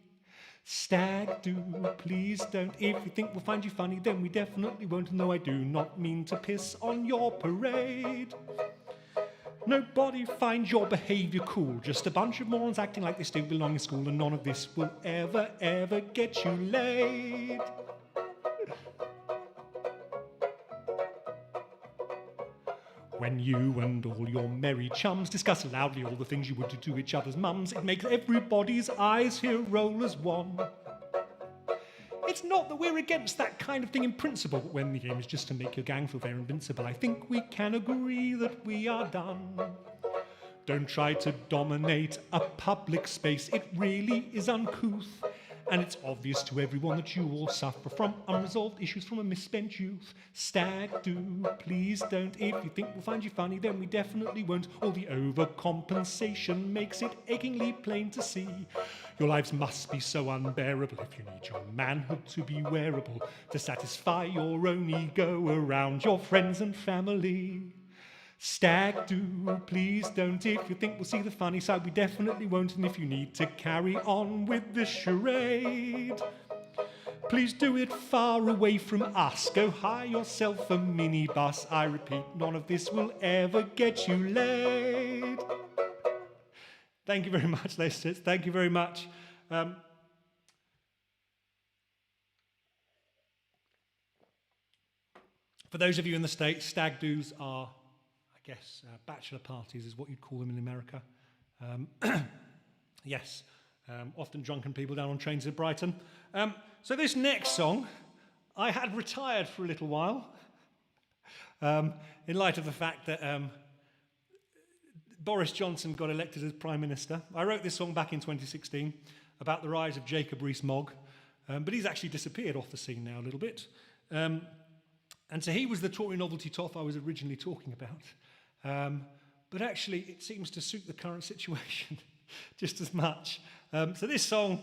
Stag do, please don't. If you think we'll find you funny, then we definitely won't. No, I do not mean to piss on your parade. Nobody finds your behaviour cool. Just a bunch of morons acting like they still belong in school, and none of this will ever, ever get you laid. When you and all your merry chums discuss loudly all the things you would do to each other's mums, it makes everybody's eyes here roll as one. It's not that we're against that kind of thing in principle, but when the aim is just to make your gang feel they're invincible, I think we can agree that we are done. Don't try to dominate a public space, it really is uncouth. And it's obvious to everyone that you all suffer from unresolved issues from a misspent youth. Stag do, please don't. If you think we'll find you funny, then we definitely won't. All the overcompensation makes it achingly plain to see. Your lives must be so unbearable if you need your manhood to be wearable to satisfy your own ego around your friends and family. Stag do, please don't. If you think we'll see the funny side, we definitely won't. And if you need to carry on with the charade, please do it far away from us. Go hire yourself a minibus. I repeat, none of this will ever get you laid. Thank you very much, listeners. Thank you very much. For those of you in the States, stag do's are, I guess, bachelor parties is what you'd call them in America. Yes, often drunken people down on trains in Brighton. So this next song, I had retired for a little while in light of the fact that Boris Johnson got elected as Prime Minister. I wrote this song back in 2016 about the rise of Jacob Rees-Mogg, but he's actually disappeared off the scene now a little bit. And so he was the Tory novelty toff I was originally talking about. But actually, it seems to suit the current situation just as much. So this song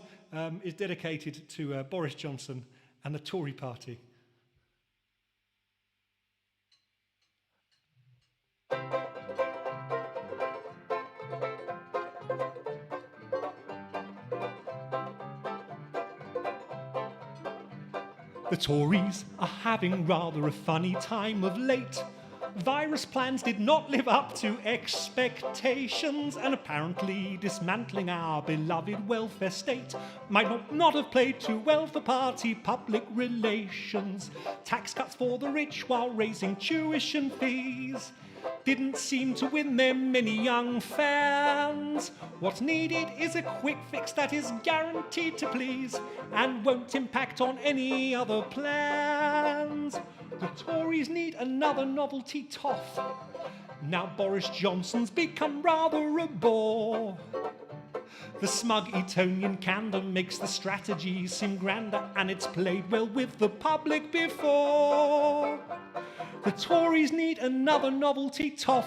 is dedicated to Boris Johnson and the Tory party. The Tories are having rather a funny time of late. Virus plans did not live up to expectations, and apparently dismantling our beloved welfare state might not have played too well for party public relations. Tax cuts for the rich while raising tuition fees didn't seem to win them many young fans. What's needed is a quick fix that is guaranteed to please and won't impact on any other plans. The Tories need another novelty toff. Now Boris Johnson's become rather a bore. The smug Etonian candor makes the strategy seem grander, and it's played well with the public before. The Tories need another novelty toff,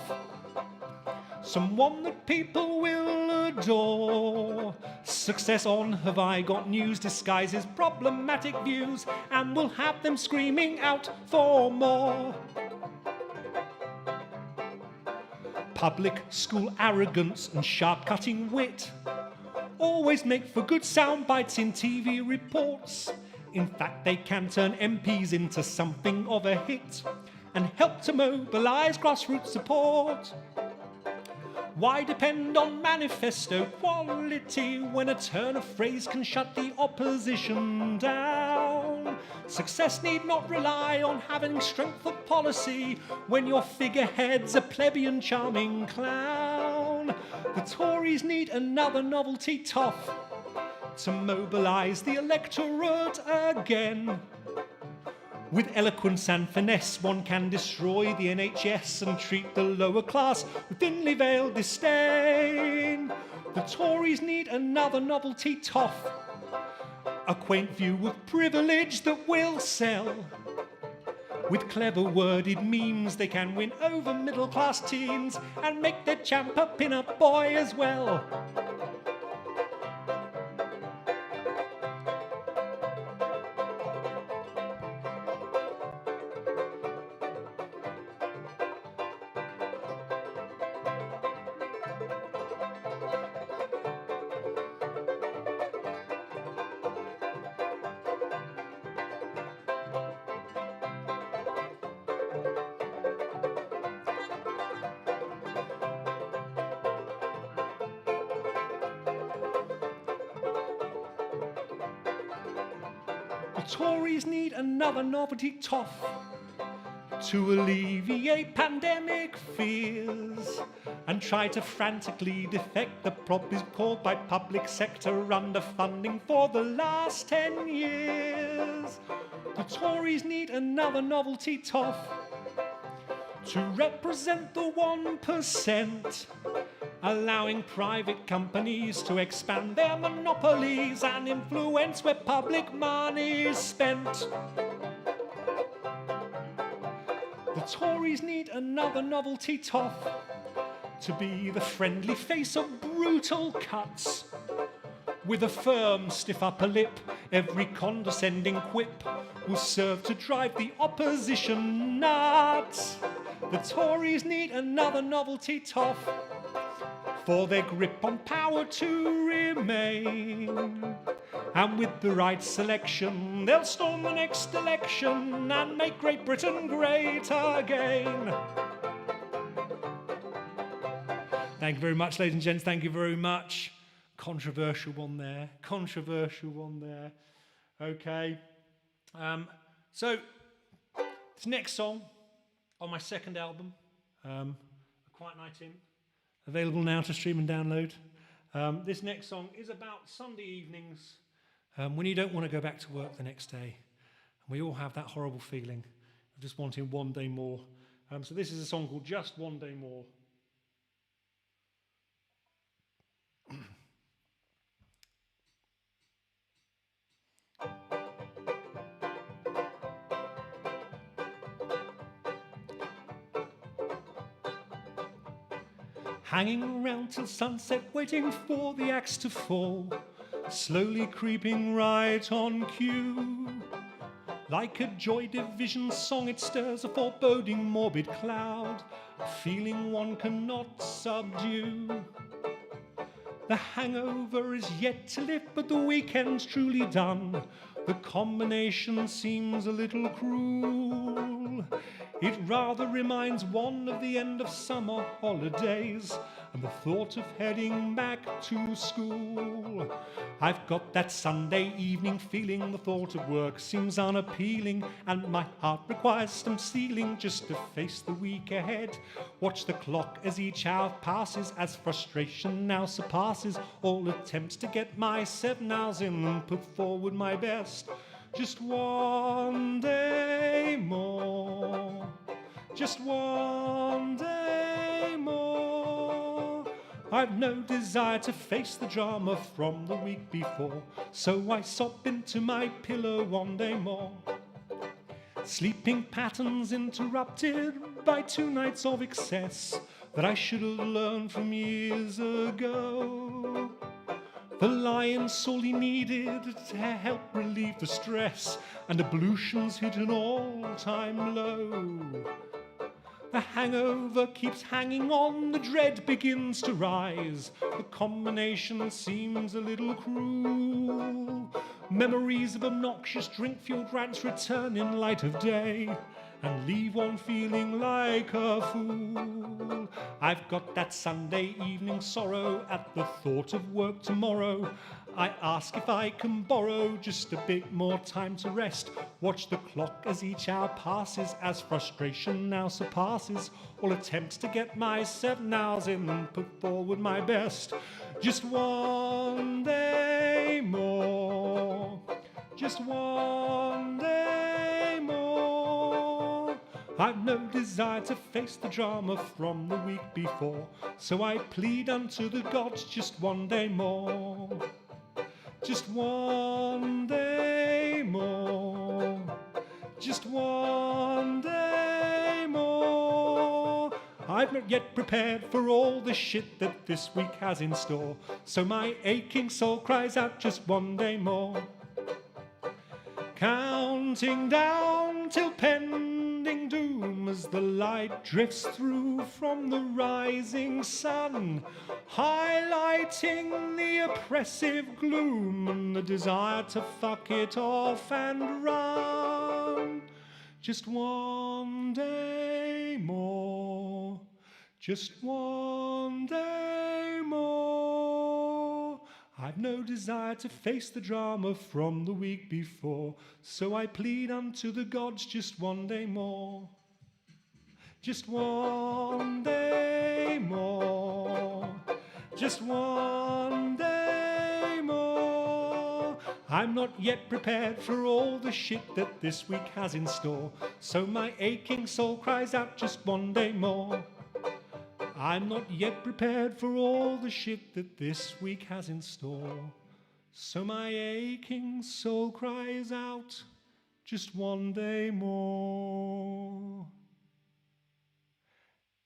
someone that people will adore. Success on Have I Got News disguises problematic views and will have them screaming out for more. Public school arrogance and sharp-cutting wit always make for good sound bites in TV reports. In fact, they can turn MPs into something of a hit and help to mobilise grassroots support. Why depend on manifesto quality when a turn of phrase can shut the opposition down? Success need not rely on having strength of policy when your figurehead's a plebeian charming clown. The Tories need another novelty toff to mobilise the electorate again. With eloquence and finesse, one can destroy the NHS and treat the lower class with thinly veiled disdain. The Tories need another novelty toff, a quaint view of privilege that will sell. With clever worded memes, they can win over middle-class teens and make their champ a pin-up boy as well. The Tories need another novelty toff to alleviate pandemic fears and try to frantically defect the problems caused by public sector underfunding for the last 10 years. The Tories need another novelty toff to represent the 1% allowing private companies to expand their monopolies and influence where public money is spent. The Tories need another novelty toff to be the friendly face of brutal cuts. With a firm, stiff upper lip, every condescending quip will serve to drive the opposition nuts. The Tories need another novelty toff for their grip on power to remain. And with the right selection, they'll storm the next election and make Great Britain great again. Thank you very much, ladies and gents. Thank you very much. Controversial one there. Controversial one there. Okay. So, this next song on my second album, A Quiet Night In, available now to stream and download. This next song is about Sunday evenings when you don't want to go back to work the next day. And we all have that horrible feeling of just wanting one day more. So this is a song called Just One Day More. Hanging around till sunset, waiting for the axe to fall, slowly creeping right on cue. Like a Joy Division song, it stirs a foreboding morbid cloud, a feeling one cannot subdue. The hangover is yet to lift, but the weekend's truly done. The combination seems a little cruel. It rather reminds one of the end of summer holidays and the thought of heading back to school. I've got that Sunday evening feeling, the thought of work seems unappealing, and my heart requires some steeling just to face the week ahead. Watch the clock as each hour passes, as frustration now surpasses all attempts to get my 7 hours in and put forward my best. Just one day more, just one day more. I've no desire to face the drama from the week before, so I sop into my pillow one day more. Sleeping patterns interrupted by 2 nights of excess that I should have learned from years ago. The lion's sorely needed to help relieve the stress, and ablutions hit an all-time low. The hangover keeps hanging on, the dread begins to rise. The combination seems a little cruel. Memories of obnoxious drink-fueled rants return in light of day and leave one feeling like a fool. I've got that Sunday evening sorrow at the thought of work tomorrow. I ask if I can borrow just a bit more time to rest. Watch the clock as each hour passes, as frustration now surpasses all attempts to get my 7 hours in and put forward my best. Just one day more, just one day more. I've no desire to face the drama from the week before, so I plead unto the gods just one day more. Just one day more, just one day more. I've not yet prepared for all the shit that this week has in store, so my aching soul cries out just one day more. Counting down till pending doom as the light drifts through from the rising sun, highlighting the oppressive gloom and the desire to fuck it off and run. Just one day more, just one day more. I've no desire to face the drama from the week before, so I plead unto the gods just one day more. Just one day more, just one day more. I'm not yet prepared for all the shit that this week has in store, so my aching soul cries out just one day more. I'm not yet prepared for all the shit that this week has in store. So my aching soul cries out, just one day more.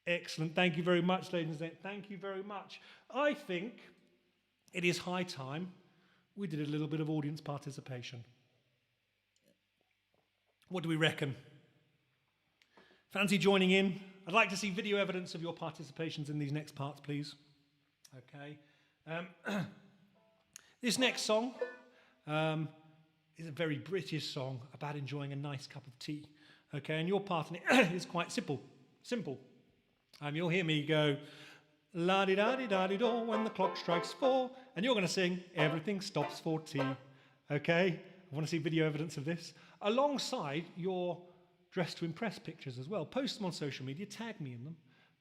Excellent. Thank you very much, ladies and gentlemen. Thank you very much. I think it is high time we did a little bit of audience participation. What do we reckon? Fancy joining in? I'd like to see video evidence of your participations in these next parts, please. Okay. This next song is a very British song about enjoying a nice cup of tea. Okay, and your part in it is quite simple. You'll hear me go, la-di-da-di-da-di-do when the clock strikes 4, and you're going to sing, everything stops for tea. Okay, I want to see video evidence of this. Alongside your dress to impress pictures as well. Post them on social media, tag me in them.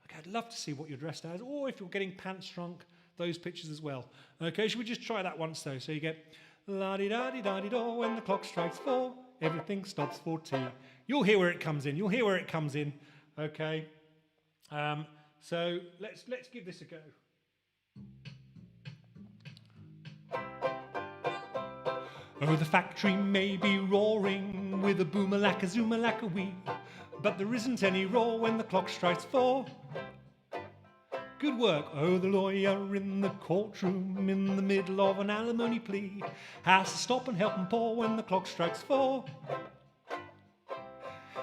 Okay, I'd love to see what you're dressed as, or if you're getting pants shrunk, those pictures as well. Okay, should we just try that once though? So you get, la-di-da-di-da-di-do when the clock strikes 4, everything stops for tea. You'll hear where it comes in. Okay. So let's give this a go. Oh, the factory may be roaring with a boom-a-lacka, zoom-a-lacka-wee, but there isn't any roar when the clock strikes 4. Good work. Oh, the lawyer in the courtroom in the middle of an alimony plea has to stop and help him pour when the clock strikes 4.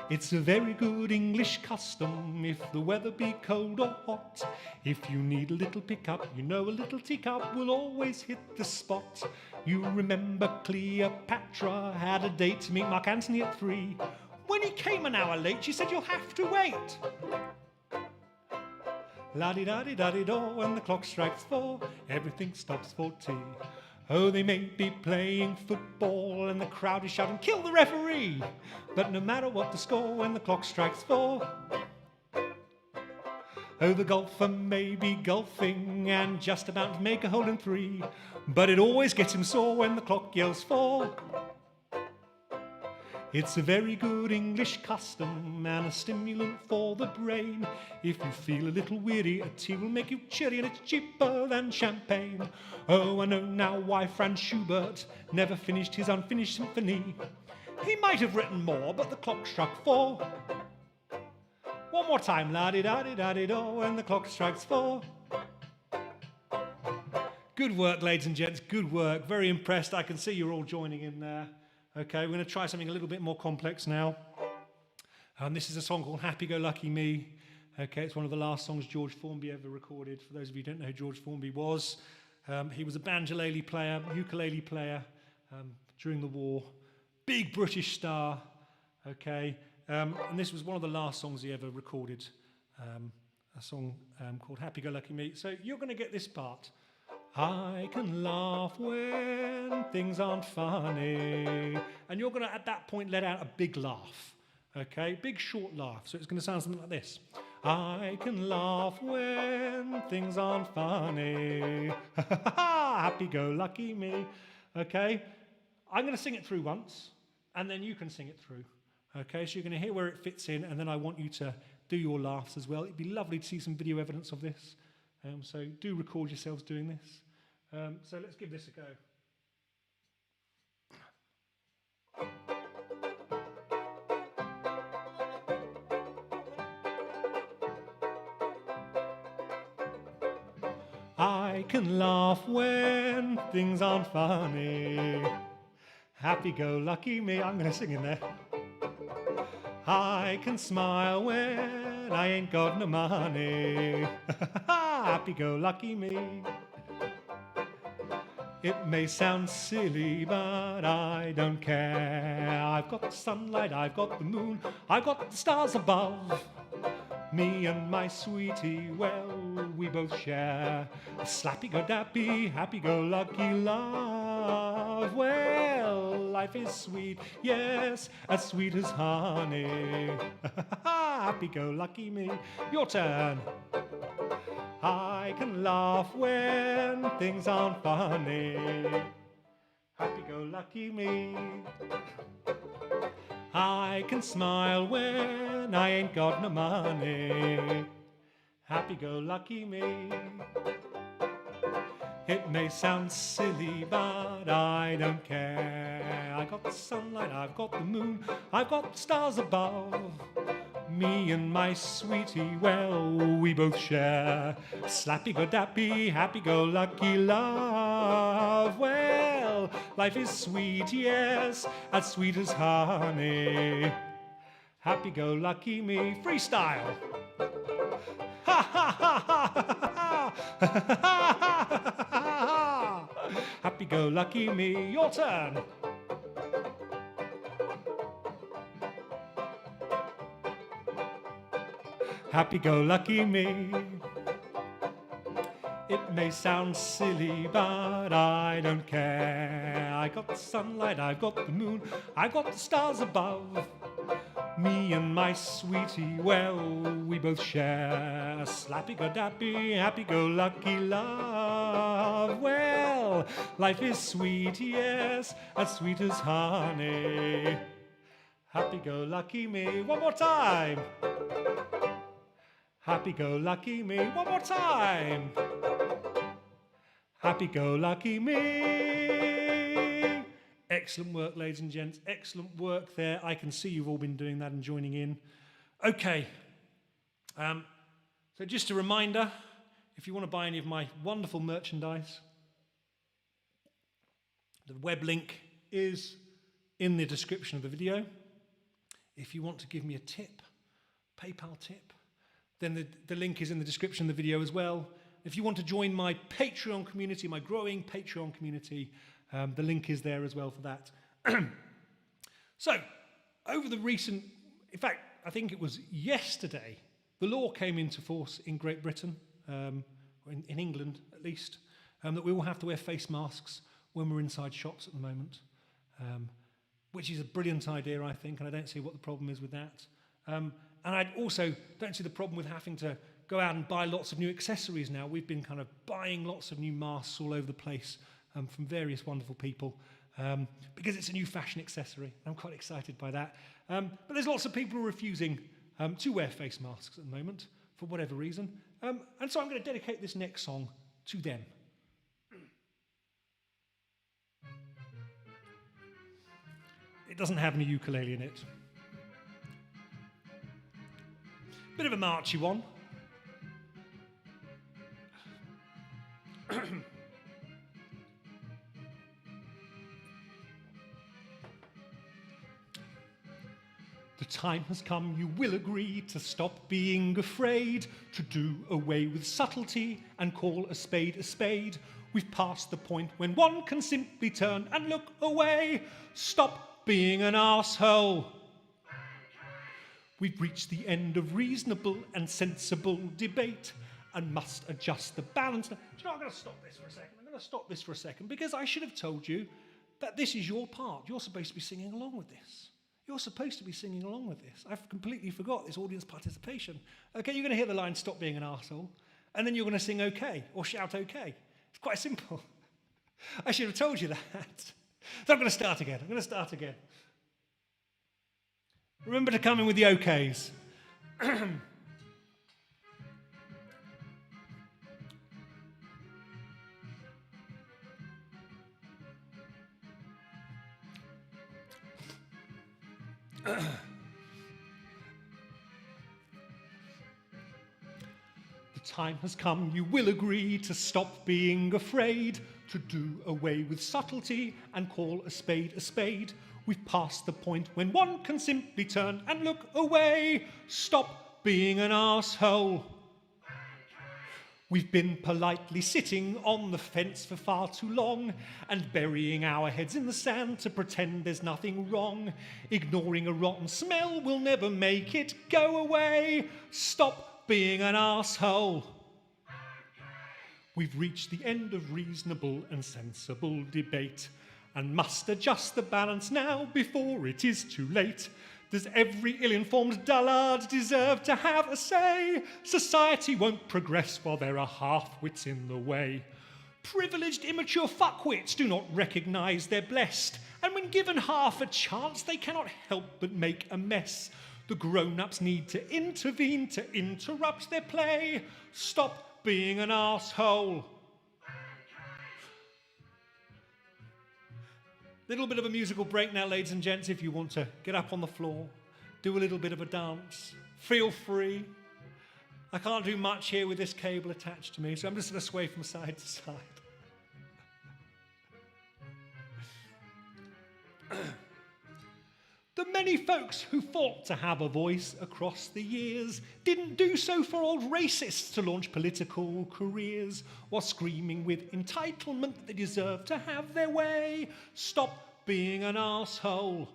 It's a very good English custom if the weather be cold or hot. If you need a little pickup, you know a little teacup will always hit the spot. You remember Cleopatra had a date to meet Mark Antony at 3. When he came an hour late, she said, you'll have to wait. La-di-da-di-da-di-do when the clock strikes 4, everything stops for tea. Oh, they may be playing football and the crowd is shouting, kill the referee! But no matter what the score when the clock strikes 4. Oh, the golfer may be golfing and just about to make a hole in 3, but it always gets him sore when the clock yells 4. It's a very good English custom and a stimulant for the brain. If you feel a little weary, a tea will make you cheery and it's cheaper than champagne. Oh, I know now why Franz Schubert never finished his unfinished symphony. He might have written more, but the clock struck 4. One more time, la-di-da-di-da-di-do when the clock strikes 4. Good work, ladies and gents, good work. Very impressed. I can see you're all joining in there. Okay, we're going to try something a little bit more complex now. This is a song called Happy Go Lucky Me. Okay, it's one of the last songs George Formby ever recorded. For those of you who don't know who George Formby was, he was a ukulele player during the war. Big British star. Okay, and this was one of the last songs he ever recorded. A song called Happy Go Lucky Me. So you're going to get this part. I can laugh when things aren't funny. And you're going to, at that point, let out a big laugh. Okay? Big, short laugh. So it's going to sound something like this. I can laugh when things aren't funny. Happy go lucky me. Okay? I'm going to sing it through once, and then you can sing it through. Okay? So you're going to hear where it fits in, and then I want you to do your laughs as well. It'd be lovely to see some video evidence of this. So do record yourselves doing this. So let's give this a go. I can laugh when things aren't funny. Happy go lucky me. I'm going to sing in there. I can smile when I ain't got no money. Happy go lucky me. It may sound silly, but I don't care. I've got the sunlight, I've got the moon, I've got the stars above. Me and my sweetie, well, we both share a slappy-go-dappy, happy-go-lucky love. Well, life is sweet, yes, as sweet as honey. Happy-go-lucky me. Your turn. I can laugh when things aren't funny. Happy-go-lucky me. I can smile when I ain't got no money. happy-go-lucky me. It may sound silly, but I don't care. I got the sunlight, I've got the moon, I've got the stars above. Me and my sweetie, well, we both share slappy-go-dappy, happy-go-lucky love. Well, life is sweet, yes, as sweet as honey. Happy-go-lucky me. Freestyle. Ha ha ha ha ha ha. Happy-go-lucky me. Your turn. Happy-go-lucky me. It may sound silly, but I don't care. I got the sunlight, I've got the moon, I've got the stars above. Me and my sweetie, well, we both share slappy-go-dappy, happy-go-lucky love. Well, life is sweet, yes, as sweet as honey. Happy-go-lucky me. One more time. Happy-go-lucky me. One more time. Happy-go-lucky me. Excellent work, ladies and gents. Excellent work there. I can see you've all been doing that and joining in. Okay. So just a reminder, if you want to buy any of my wonderful merchandise, the web link is in the description of the video. If you want to give me a tip, PayPal tip, then the link is in the description of the video as well. If you want to join my Patreon community, my growing Patreon community, the link is there as well for that. So, over the recent, in fact, I think it was yesterday, the law came into force in Great Britain, or in England at least, that we all have to wear face masks when we're inside shops at the moment, which is a brilliant idea, I think, and I don't see what the problem is with that. And I also don't see the problem with having to go out and buy lots of new accessories now. We've been kind of buying lots of new masks all over the place from various wonderful people because it's a new fashion accessory. I'm quite excited by that. But there's lots of people who are refusing to wear face masks at the moment for whatever reason. And so I'm going to dedicate this next song to them. It doesn't have any ukulele in it. Bit of a marchy one. The time has come, you will agree, to stop being afraid, to do away with subtlety and call a spade a spade. We've passed the point when one can simply turn and look away. Stop being an arsehole. We've reached the end of reasonable and sensible debate and must adjust the balance. Now, do you know, I'm going to stop this for a second. I'm going to stop this for a second because I should have told you that this is your part. You're supposed to be singing along with this. You're supposed to be singing along with this. I've completely forgot this audience participation. Okay, you're going to hear the line, stop being an arsehole, and then you're going to sing okay, or shout okay. It's quite simple. I should have told you that. So I'm going to start again. Remember to come in with the okays. The time has come, you will agree, to stop being afraid, to do away with subtlety and call a spade a spade. We've passed the point when one can simply turn and look away. Stop being an arsehole. We've been politely sitting on the fence for far too long and burying our heads in the sand to pretend there's nothing wrong. Ignoring a rotten smell will never make it go away. Stop being an arsehole. We've reached the end of reasonable and sensible debate and must adjust the balance now before it is too late. Does every ill-informed dullard deserve to have a say? Society won't progress while there are half-wits in the way. Privileged, immature fuckwits do not recognise they're blessed, and when given half a chance, they cannot help but make a mess. The grown-ups need to intervene to interrupt their play. Stop being an arsehole. Little bit of a musical break now, ladies and gents. If you want to get up on the floor, do a little bit of a dance, feel free. I can't do much here with this cable attached to me, so I'm just going to sway from side to side. The many folks who fought to have a voice across the years didn't do so for old racists to launch political careers or screaming with entitlement that they deserve to have their way. Stop being an arsehole.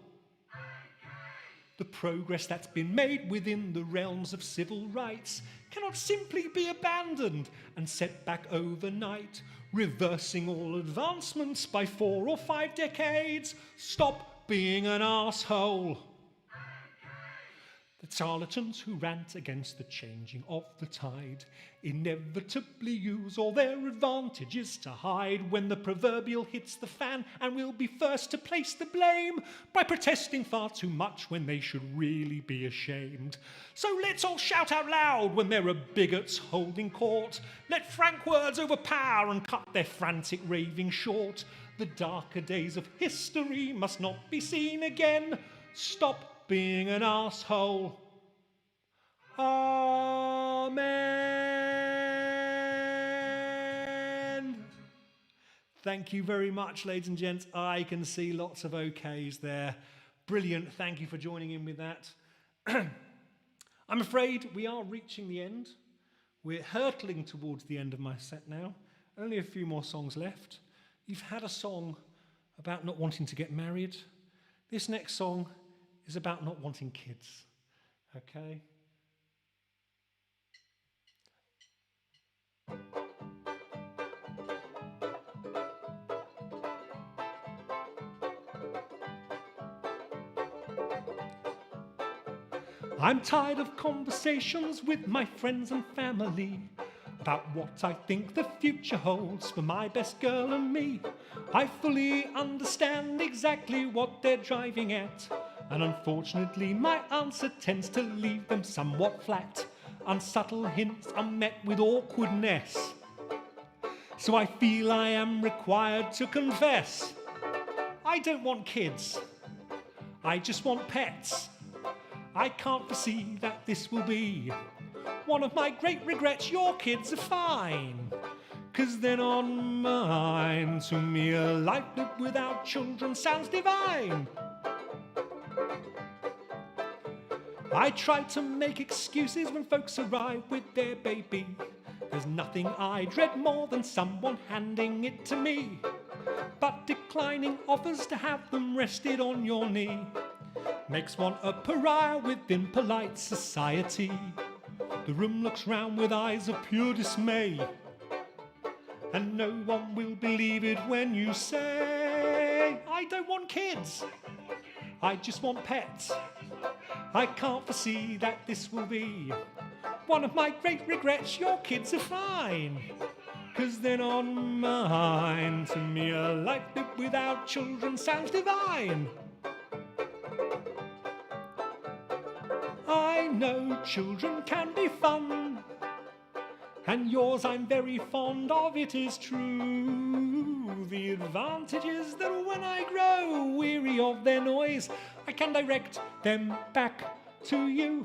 The progress that's been made within the realms of civil rights cannot simply be abandoned and set back overnight, reversing all advancements by 4 or 5 decades. Stop being an arsehole. The charlatans who rant against the changing of the tide inevitably use all their advantages to hide when the proverbial hits the fan, and will be first to place the blame by protesting far too much when they should really be ashamed. So let's all shout out loud when there are bigots holding court. Let frank words overpower and cut their frantic raving short. The darker days of history must not be seen again. Stop being an arsehole. Amen. Thank you very much, ladies and gents. I can see lots of okays there. Brilliant. Thank you for joining in with that. I'm afraid we are reaching the end. We're hurtling towards the end of my set now. Only a few more songs left. You've had a song about not wanting to get married. This next song is about not wanting kids. Okay? I'm tired of conversations with my friends and family about what I think the future holds for my best girl and me. I fully understand exactly what they're driving at, and unfortunately my answer tends to leave them somewhat flat. Unsubtle hints are met with awkwardness, so I feel I am required to confess. I don't want kids, I just want pets. I can't foresee that this will be one of my great regrets. Your kids are fine, 'cause they're not mine. To me a life lived without children sounds divine. I try to make excuses when folks arrive with their baby. There's nothing I dread more than someone handing it to me, but declining offers to have them rested on your knee makes one a pariah within polite society. The room looks round with eyes of pure dismay, and no one will believe it when you say, I don't want kids, I just want pets. I can't foresee that this will be one of my great regrets. Your kids are fine, 'cause they're not mine. To me a life lived without children sounds divine. I know children can be fun, and yours I'm very fond of, it is true. The advantage is that when I grow weary of their noise, I can direct them back to you.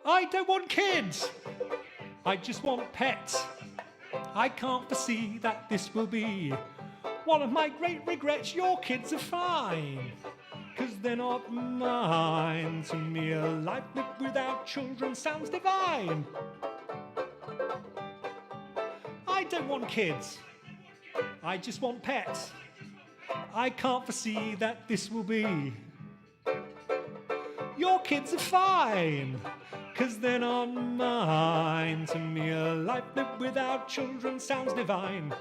I don't want kids, I just want pets. I can't foresee that this will be one of my great regrets. Your kids are fine, 'cause they're not mine. To me a life lived without children sounds divine. I don't want kids, I just want pets. I can't foresee that this will be. Your kids are fine, 'cause they're not mine. To me a life lived without children sounds divine.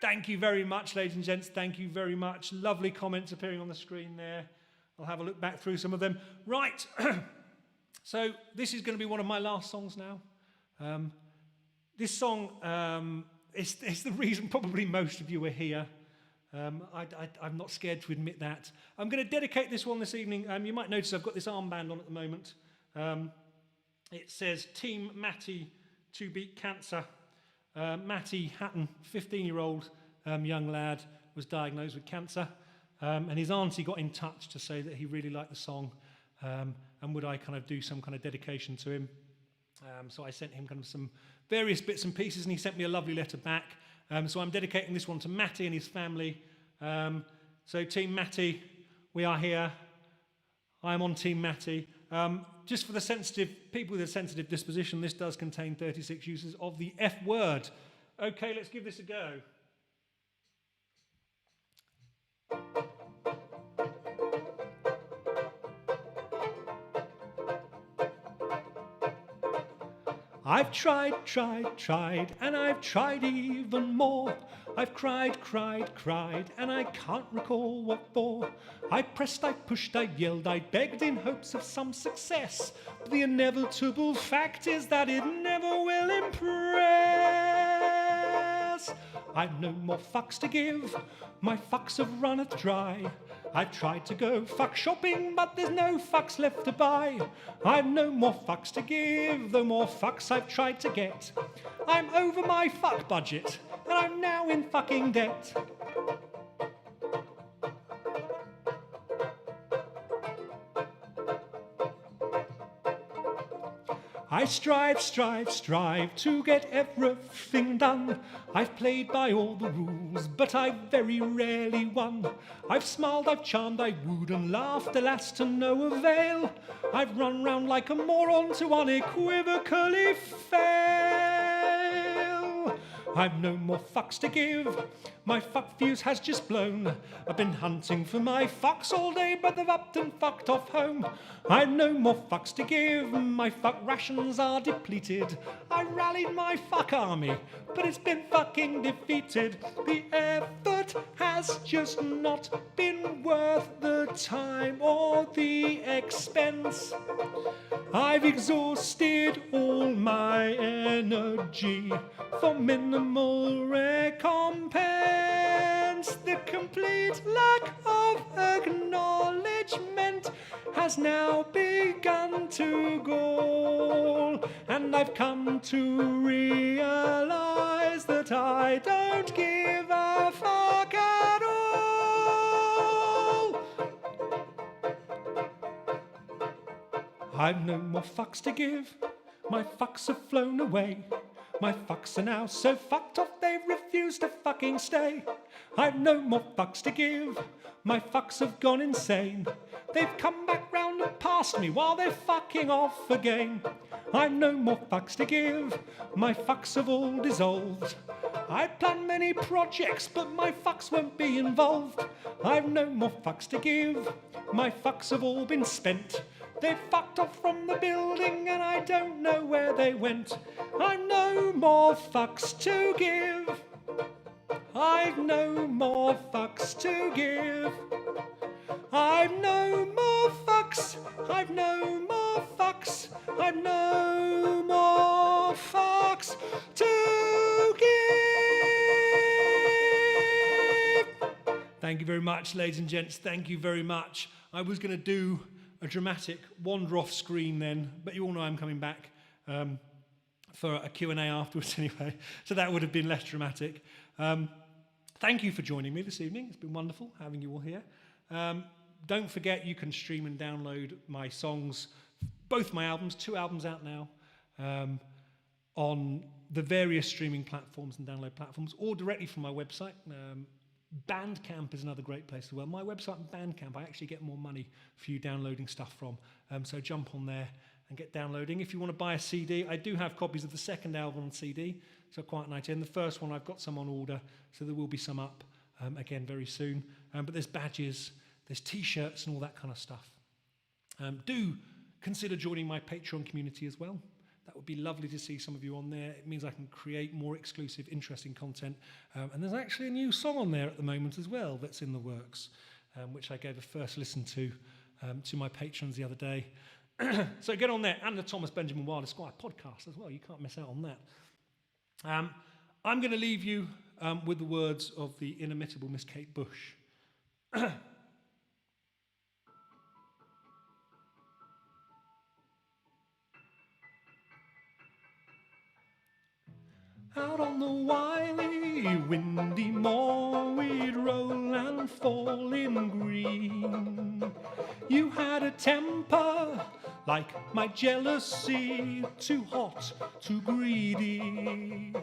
Thank you very much, ladies and gents. Thank you very much. Lovely comments appearing on the screen there. I'll have a look back through some of them. Right. So this is going to be one of my last songs now. This song is the reason probably most of you are here. I'm not scared to admit that. I'm going to dedicate this one this evening. You might notice I've got this armband on at the moment. It says Team Matty to beat cancer. Matty Hatton, 15-year-old young lad, was diagnosed with cancer. And his auntie got in touch to say that he really liked the song. And would I kind of do some kind of dedication to him. So I sent him kind of some various bits and pieces, and he sent me a lovely letter back. So I'm dedicating this one to Matty and his family. So Team Matty, we are here. I'm on Team Matty. Just for the sensitive people with a sensitive disposition, this does contain 36 uses of the F word. Okay, let's give this a go. I've tried, and I've tried even more. I've cried, and I can't recall what for. I pressed, I pushed, I yelled, I begged in hopes of some success. But the inevitable fact is that it never will impress. I've no more fucks to give, my fucks have runneth dry. I've tried to go fuck shopping, but there's no fucks left to buy. I've no more fucks to give, the more fucks I've tried to get. I'm over my fuck budget, and I'm now in fucking debt. I strive to get everything done. I've played by all the rules, but I've very rarely won. I've smiled, I've charmed, I wooed and laughed, alas to no avail. I've run round like a moron to unequivocally fail. I've no more fucks to give, my fuck fuse has just blown. I've been hunting for my fucks all day, but they've upped and fucked off home. I've no more fucks to give, my fuck rations are depleted. I rallied my fuck army, but it's been fucking defeated. The effort has just not been worth the time or the expense. I've exhausted all my energy for minimal recompense. The complete lack of acknowledgement has now begun to gall, and I've come to realize that I don't give a fuck at all. I've no more fucks to give, my fucks have flown away. My fucks are now so fucked off they refuse to fucking stay. I've no more fucks to give, my fucks have gone insane. They've come back round and past me while they're fucking off again. I've no more fucks to give, my fucks have all dissolved. I've planned many projects, but my fucks won't be involved. I've no more fucks to give, my fucks have all been spent. They fucked off from the building and I don't know where they went. I've no more fucks to give. I've no more fucks to give. I've no more fucks. I've no more fucks. I've no more fucks to give. Thank you very much, ladies and gents. Thank you very much. I was going to do a dramatic wander off screen then, but you all know I'm coming back for a Q&A afterwards anyway, so that would have been less dramatic. Thank you for joining me this evening. It's been wonderful having you all here. Don't forget you can stream and download my songs, both my albums, 2 albums out now, on the various streaming platforms and download platforms, or directly from my website. Bandcamp is another great place to work. My website and Bandcamp, I actually get more money for you downloading stuff from. So jump on there and get downloading. If you want to buy a CD, I do have copies of the second album on CD, so quite nice. And the first one, I've got some on order, so there will be some up again very soon. But there's badges, there's T-shirts and all that kind of stuff. Do consider joining my Patreon community as well. That would be lovely to see some of you on there. It means I can create more exclusive, interesting content. And there's actually a new song on there at the moment as well that's in the works, which I gave a first listen to my patrons the other day. So get on there, and the Thomas Benjamin Wilde Esquire podcast as well. You can't miss out on that. I'm going to leave you with the words of the inimitable Miss Kate Bush. Out on the wily, windy moor, we'd roll and fall in green. You had a temper like my jealousy, too hot, too greedy.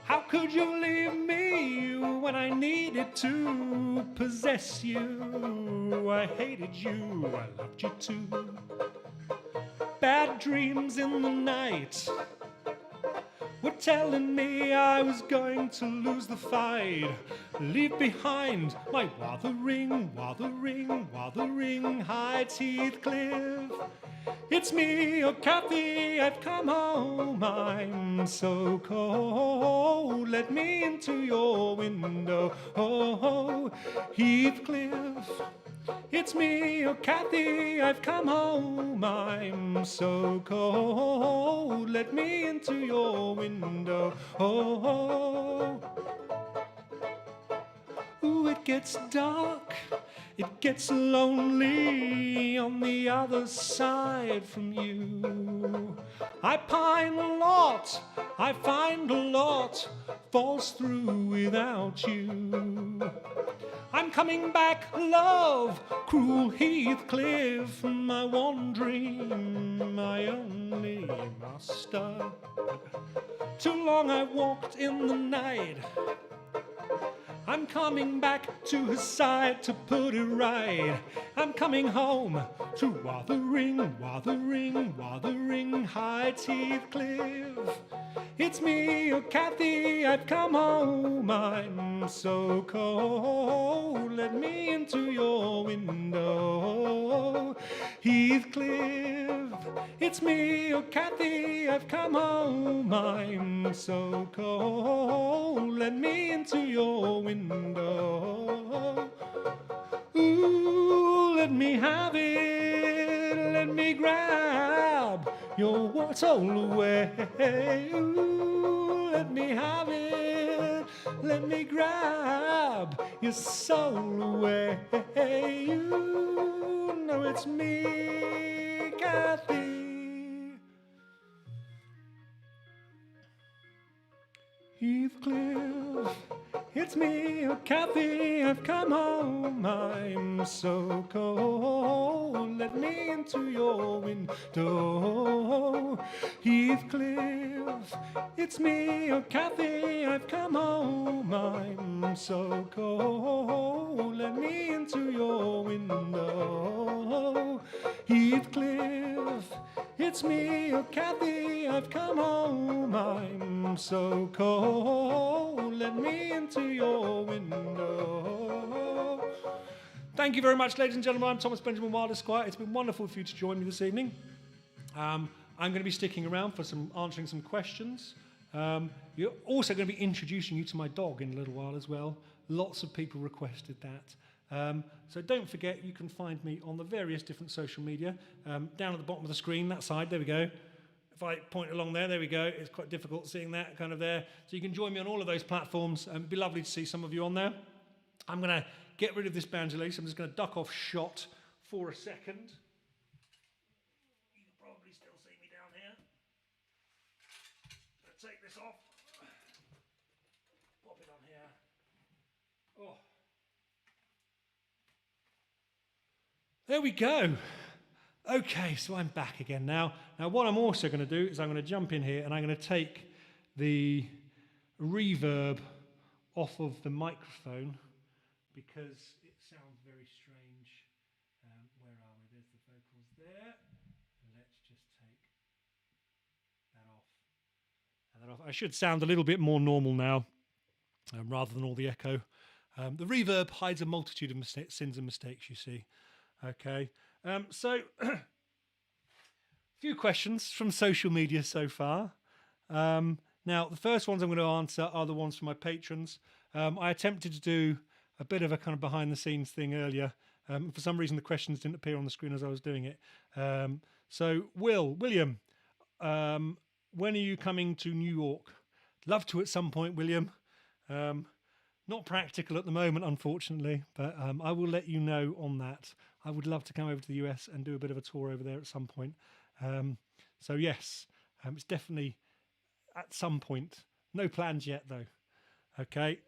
How could you leave me when I needed to possess you? I hated you, I loved you too. Bad dreams in the night were telling me I was going to lose the fight. Leave behind my wuthering, wuthering, wuthering heights, Heathcliff. It's me, oh Kathy, I've come home. I'm so cold. Let me into your window, oh Heathcliff. It's me, oh Kathy, I've come home. I'm so cold. Let me into your window, oh. Ooh, it gets dark, it gets lonely on the other side from you. I pine a lot, I find a lot falls through without you. I'm coming back, love, cruel Heathcliff, my one dream, my only master. Too long I walked in the night. I'm coming back to his side to put it right. I'm coming home to wuthering, wuthering, wuthering heights, Heathcliff. It's me, oh Kathy, I've come home. I'm so cold. Let me into your window, Heathcliff. It's me, oh Kathy, I've come home. I'm so cold. Let me into your window. Ooh, let me have it. Let me grab your soul away. Ooh, let me have it. Let me grab your soul away. You know it's me, Kathy. Heathcliff, it's me, oh Kathy, I've come home. I'm so cold. Let me into your window, Heathcliff. It's me, oh Kathy, I've come home. I'm so cold. Let me into your window, Heathcliff. It's me, oh Kathy, I've come home. I'm so cold. Let me into your window. Thank you very much, ladies and gentlemen. I'm Thomas Benjamin Wilde Esquire. It's been wonderful for you to join me this evening. I'm going to be sticking around for answering some questions. You're also going to be introducing you to my dog in a little while as well. Lots of people requested that. So don't forget, you can find me on the various different social media. Down at the bottom of the screen, that side, there we go. If I point along there, there we go. It's quite difficult seeing that kind of there. So you can join me on all of those platforms. It'd be lovely to see some of you on there. I'm going to get rid of this banjolele, so I'm just going to duck off shot for a second. You can probably still see me down here. Let's take this off. Pop it on here. Oh. There we go. Okay, so I'm back again now. Now what I'm also going to do is I'm going to jump in here and I'm going to take the reverb off of the microphone because it sounds very strange. Where are we? There's the vocals there. Let's just take that off. And that off. I should sound a little bit more normal now rather than all the echo. The reverb hides a multitude of sins and mistakes, you see. Okay, so few questions from social media so far. Now, the first ones I'm going to answer are the ones from my patrons. I attempted to do a bit of a kind of behind the scenes thing earlier. For some reason, the questions didn't appear on the screen as I was doing it. So, William, when are you coming to New York? Love to at some point, William. Not practical at the moment, unfortunately, but I will let you know on that. I would love to come over to the US and do a bit of a tour over there at some point. So yes, it's definitely at some point. No plans yet, though. Okay.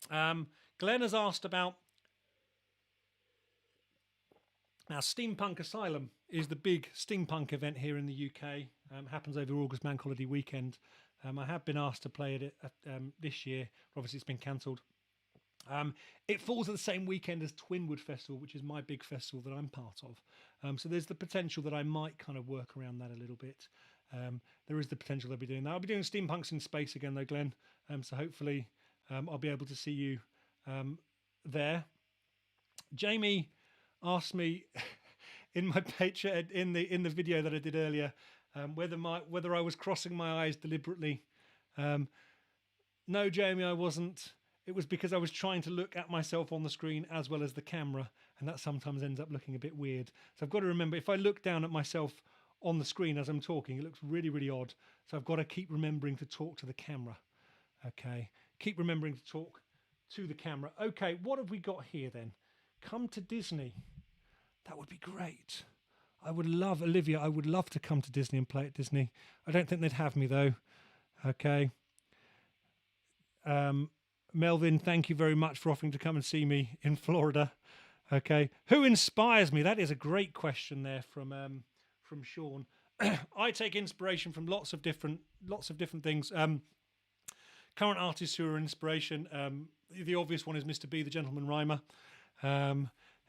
Glenn has asked about... Now, Steampunk Asylum is the big steampunk event here in the UK. Happens over August Bank Holiday weekend. I have been asked to play it this year. Obviously, it's been cancelled. It falls at the same weekend as Twinwood Festival, which is my big festival that I'm part of. So there's the potential that I might kind of work around that a little bit. There is the potential I'll be doing that. I'll be doing Steampunks in Space again, though, Glenn. So hopefully I'll be able to see you there. Jamie asked me in my picture in the video that I did earlier whether I was crossing my eyes deliberately. No, Jamie, I wasn't. It was because I was trying to look at myself on the screen as well as the camera, and that sometimes ends up looking a bit weird. So I've got to remember, if I look down at myself on the screen as I'm talking, it looks really, really odd. So I've got to keep remembering to talk to the camera. Okay, keep remembering to talk to the camera. Okay, what have we got here then? Come to Disney. That would be great. I would love, Olivia, I would love to come to Disney and play at Disney. I don't think they'd have me, though. Okay. Melvin, thank you very much for offering to come and see me in Florida. Okay. Who inspires me? That is a great question there from Sean. I take inspiration from lots of different things. Current artists who are an inspiration. The obvious one is Mr. B, the Gentleman Rhymer.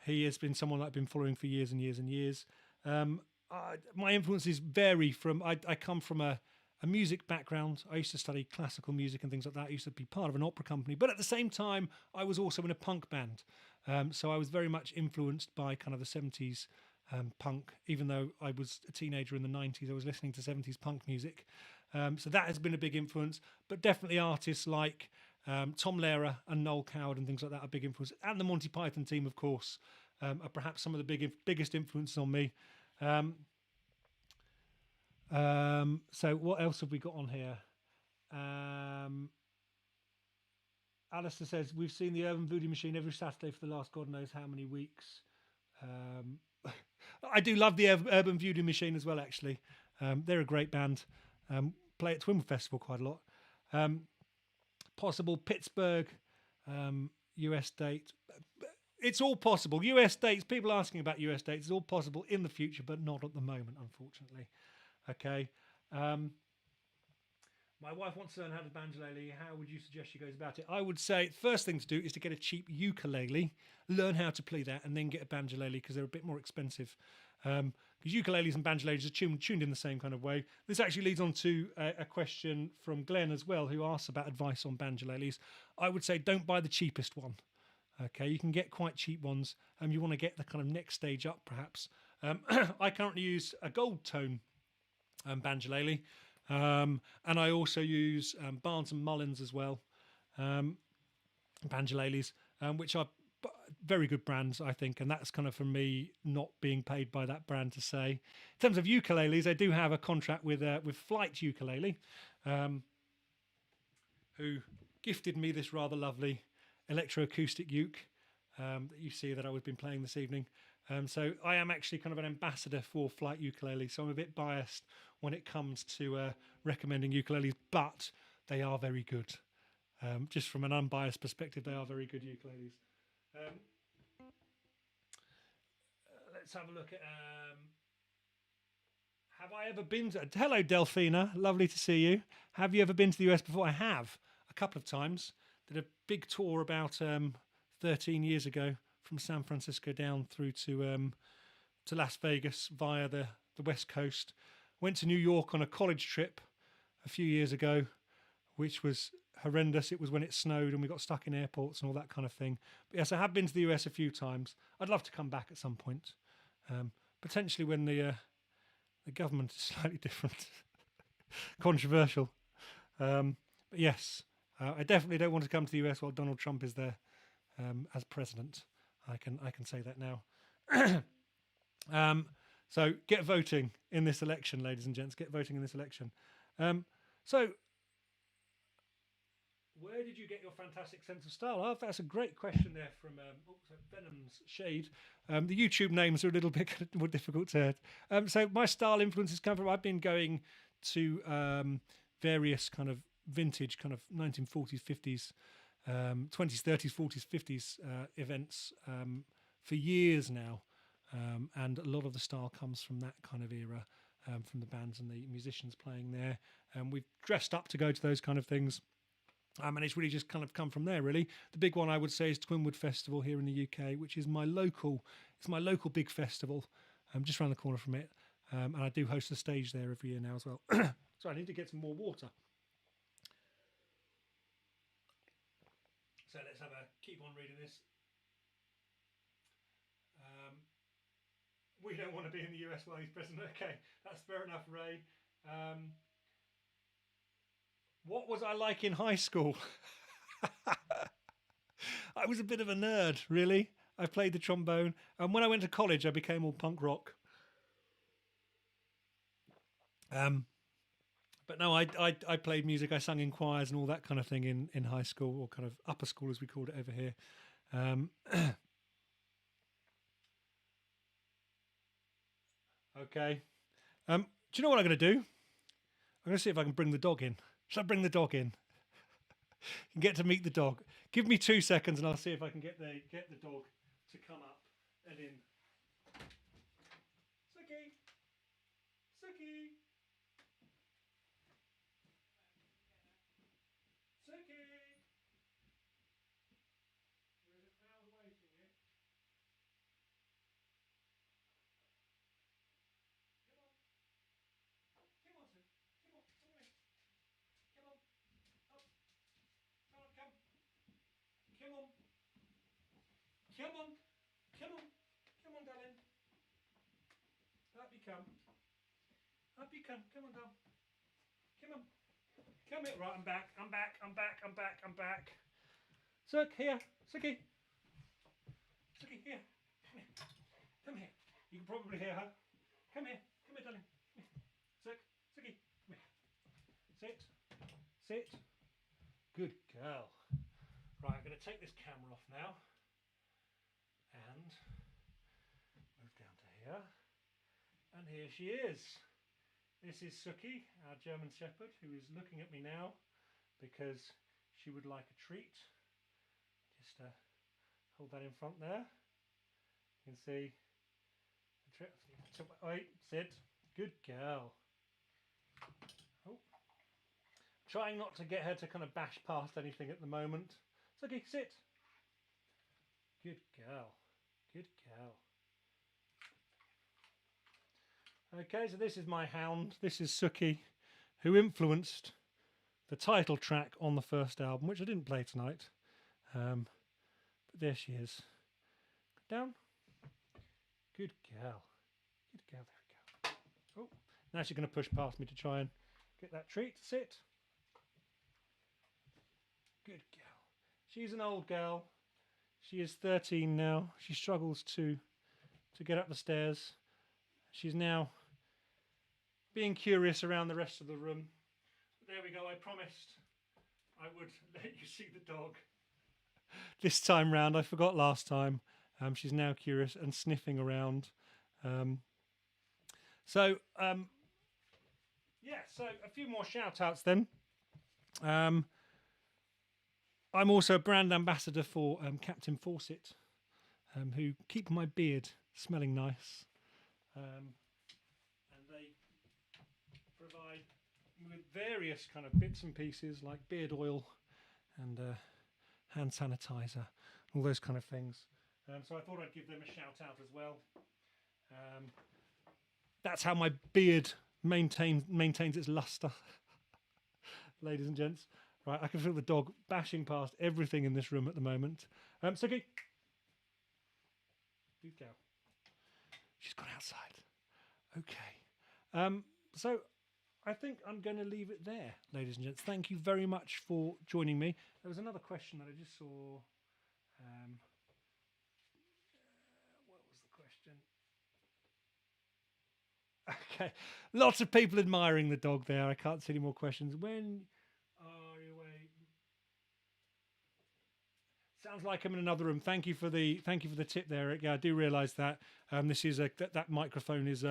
He has been someone that I've been following for years and years and years. My influences vary from... I come from a music background. I used to study classical music and things like that. I used to be part of an opera company. But at the same time, I was also in a punk band. So I was very much influenced by kind of the 70s punk. Even though I was a teenager in the 90s, I was listening to 70s punk music. So that has been a big influence. But definitely artists like... Tom Lehrer and Noel Coward and things like that are big influences, and the Monty Python team, of course, are perhaps some of the biggest influences on me. So what else have we got on here? Alistair says, we've seen the Urban Voodoo Machine every Saturday for the last God knows how many weeks. I do love the Urban Voodoo Machine as well, actually. They're a great band. Play at Twinwood Festival quite a lot. Possible Pittsburgh, US date. It's all possible. US dates, people asking about US dates, it's all possible in the future, but not at the moment, unfortunately. Okay. My wife wants to learn how to banjolele. How would you suggest she goes about it? I would say the first thing to do is to get a cheap ukulele, learn how to play that, and then get a banjolele because they're a bit more expensive. Because ukuleles and banjoleles are tuned in the same kind of way. This actually leads on to a question from Glenn as well, who asks about advice on banjoleles. I would say don't buy the cheapest one. Okay, you can get quite cheap ones. You want to get the kind of next stage up, perhaps. I currently use a gold tone banjolele, and I also use Barnes and Mullins as well, banjoleles, which are very good brands, I think, and that's kind of for me not being paid by that brand to say. In terms of ukuleles, I do have a contract with Flight Ukulele, who gifted me this rather lovely electroacoustic uke that you see that I've been playing this evening. So I am actually kind of an ambassador for Flight Ukulele, so I'm a bit biased when it comes to recommending ukuleles, but they are very good. Just from an unbiased perspective, they are very good ukuleles. Let's have a look at... have I ever been to... Hello, Delphina. Lovely to see you. Have you ever been to the US before? I have, a couple of times. Did a big tour about 13 years ago from San Francisco down through to Las Vegas via the West Coast. Went to New York on a college trip a few years ago, which was horrendous. It was when it snowed and we got stuck in airports and all that kind of thing. But yes, I have been to the US a few times. I'd love to come back at some point, potentially when the The government is slightly different, controversial. But yes, I definitely don't want to come to the US while Donald Trump is there as president. I can say that now. So get voting in this election, ladies and gents. Get voting in this election. So where did you get your fantastic sense of style? Oh, that's a great question there from Venom's Shade. The YouTube names are a little bit more difficult to. So my style influences come from. I've been going to various kind of vintage, kind of 1940s, 50s, 20s, 30s, 40s, 50s events for years now, and a lot of the style comes from that kind of era, from the bands and the musicians playing there. We've dressed up to go to those kind of things. And it's really just kind of come from there, really. The big one I would say is Twinwood Festival here in the UK, which is my local big festival, just around the corner from it. And I do host a stage there every year now as well. So I need to get some more water. So let's keep on reading this. We don't want to be in the US while he's president. Okay, that's fair enough, Ray. What was I like in high school? I was a bit of a nerd, really. I played the trombone, and when I went to college, I became all punk rock. But no, I played music. I sang in choirs and all that kind of thing in high school, or kind of upper school as we called it over here. Okay. Do you know what I'm going to do? I'm going to see if I can bring the dog in. Shall I bring the dog in? You can get to meet the dog. Give me 2 seconds and I'll see if I can get the dog to come up and in. Suki! Suki! Suki! Where is it now? Waiting here. Come on, Suki. Come on, come on. Come on. Up. Come on, come. Come on. Come on. Come on. Come on, darling. Up you come. Up you come. Come on, down. Come on. Come here. Right, I'm back. I'm back. I'm back. I'm back. I'm back. Suk, here. Suki. Suki, here. Come here. Come here. You can probably hear her. Come here. Come here, darling. Come here. Suk. Suki. Come here. Sit. Sit. Good girl. Right, I'm going to take this camera off now and move down to here. And here she is. This is Suki, our German Shepherd, who is looking at me now because she would like a treat. Just hold that in front there. You can see. Wait, sit. Good girl. Oh. Trying not to get her to kind of bash past anything at the moment. Suki, sit. Good girl. Good girl. Okay, so this is my hound. This is Suki, who influenced the title track on the first album, which I didn't play tonight. But there she is. Down. Good girl. Good girl. There we go. Oh, now she's going to push past me to try and get that treat. Sit. Good girl. She's an old girl. She is 13 now. She struggles to get up the stairs. She's now being curious around the rest of the room. There we go. I promised I would let you see the dog. This time round, I forgot last time. She's now curious and sniffing around. So a few more shout outs then. I'm also a brand ambassador for Captain Fawcett, who keep my beard smelling nice. And they provide with various kind of bits and pieces like beard oil and hand sanitizer, all those kind of things. So I thought I'd give them a shout out as well. That's how my beard maintains its luster, ladies and gents. Right, I can feel the dog bashing past everything in this room at the moment. Suki, good girl. She's gone outside. Okay. So I think I'm going to leave it there, ladies and gents. Thank you very much for joining me. There was another question that I just saw. What was the question? Okay, lots of people admiring the dog there. I can't see any more questions. When are you away? Sounds like I'm in another room. Thank you for the tip there, Eric. Yeah, I do realise that this is that microphone is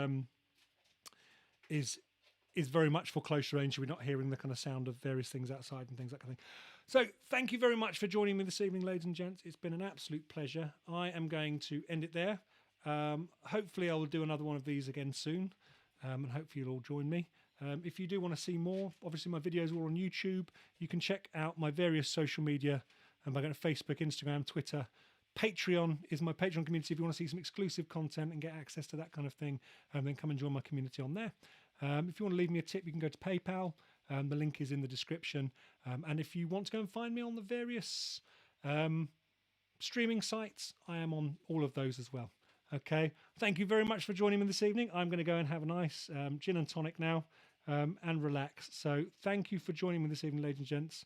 is very much for close range. We're not hearing the kind of sound of various things outside and things that kind of thing. So thank you very much for joining me this evening, ladies and gents. It's been an absolute pleasure. I am going to end it there. Hopefully, I will do another one of these again soon, and hopefully you'll all join me. If you do want to see more, obviously my videos are all on YouTube. You can check out my various social media by going to Facebook, Instagram, Twitter. Patreon is my Patreon community. If you want to see some exclusive content and get access to that kind of thing, then come and join my community on there. If you want to leave me a tip, you can go to PayPal. The link is in the description. And if you want to go and find me on the various streaming sites, I am on all of those as well. Okay. Thank you very much for joining me this evening. I'm going to go and have a nice gin and tonic now and relax. So thank you for joining me this evening, ladies and gents.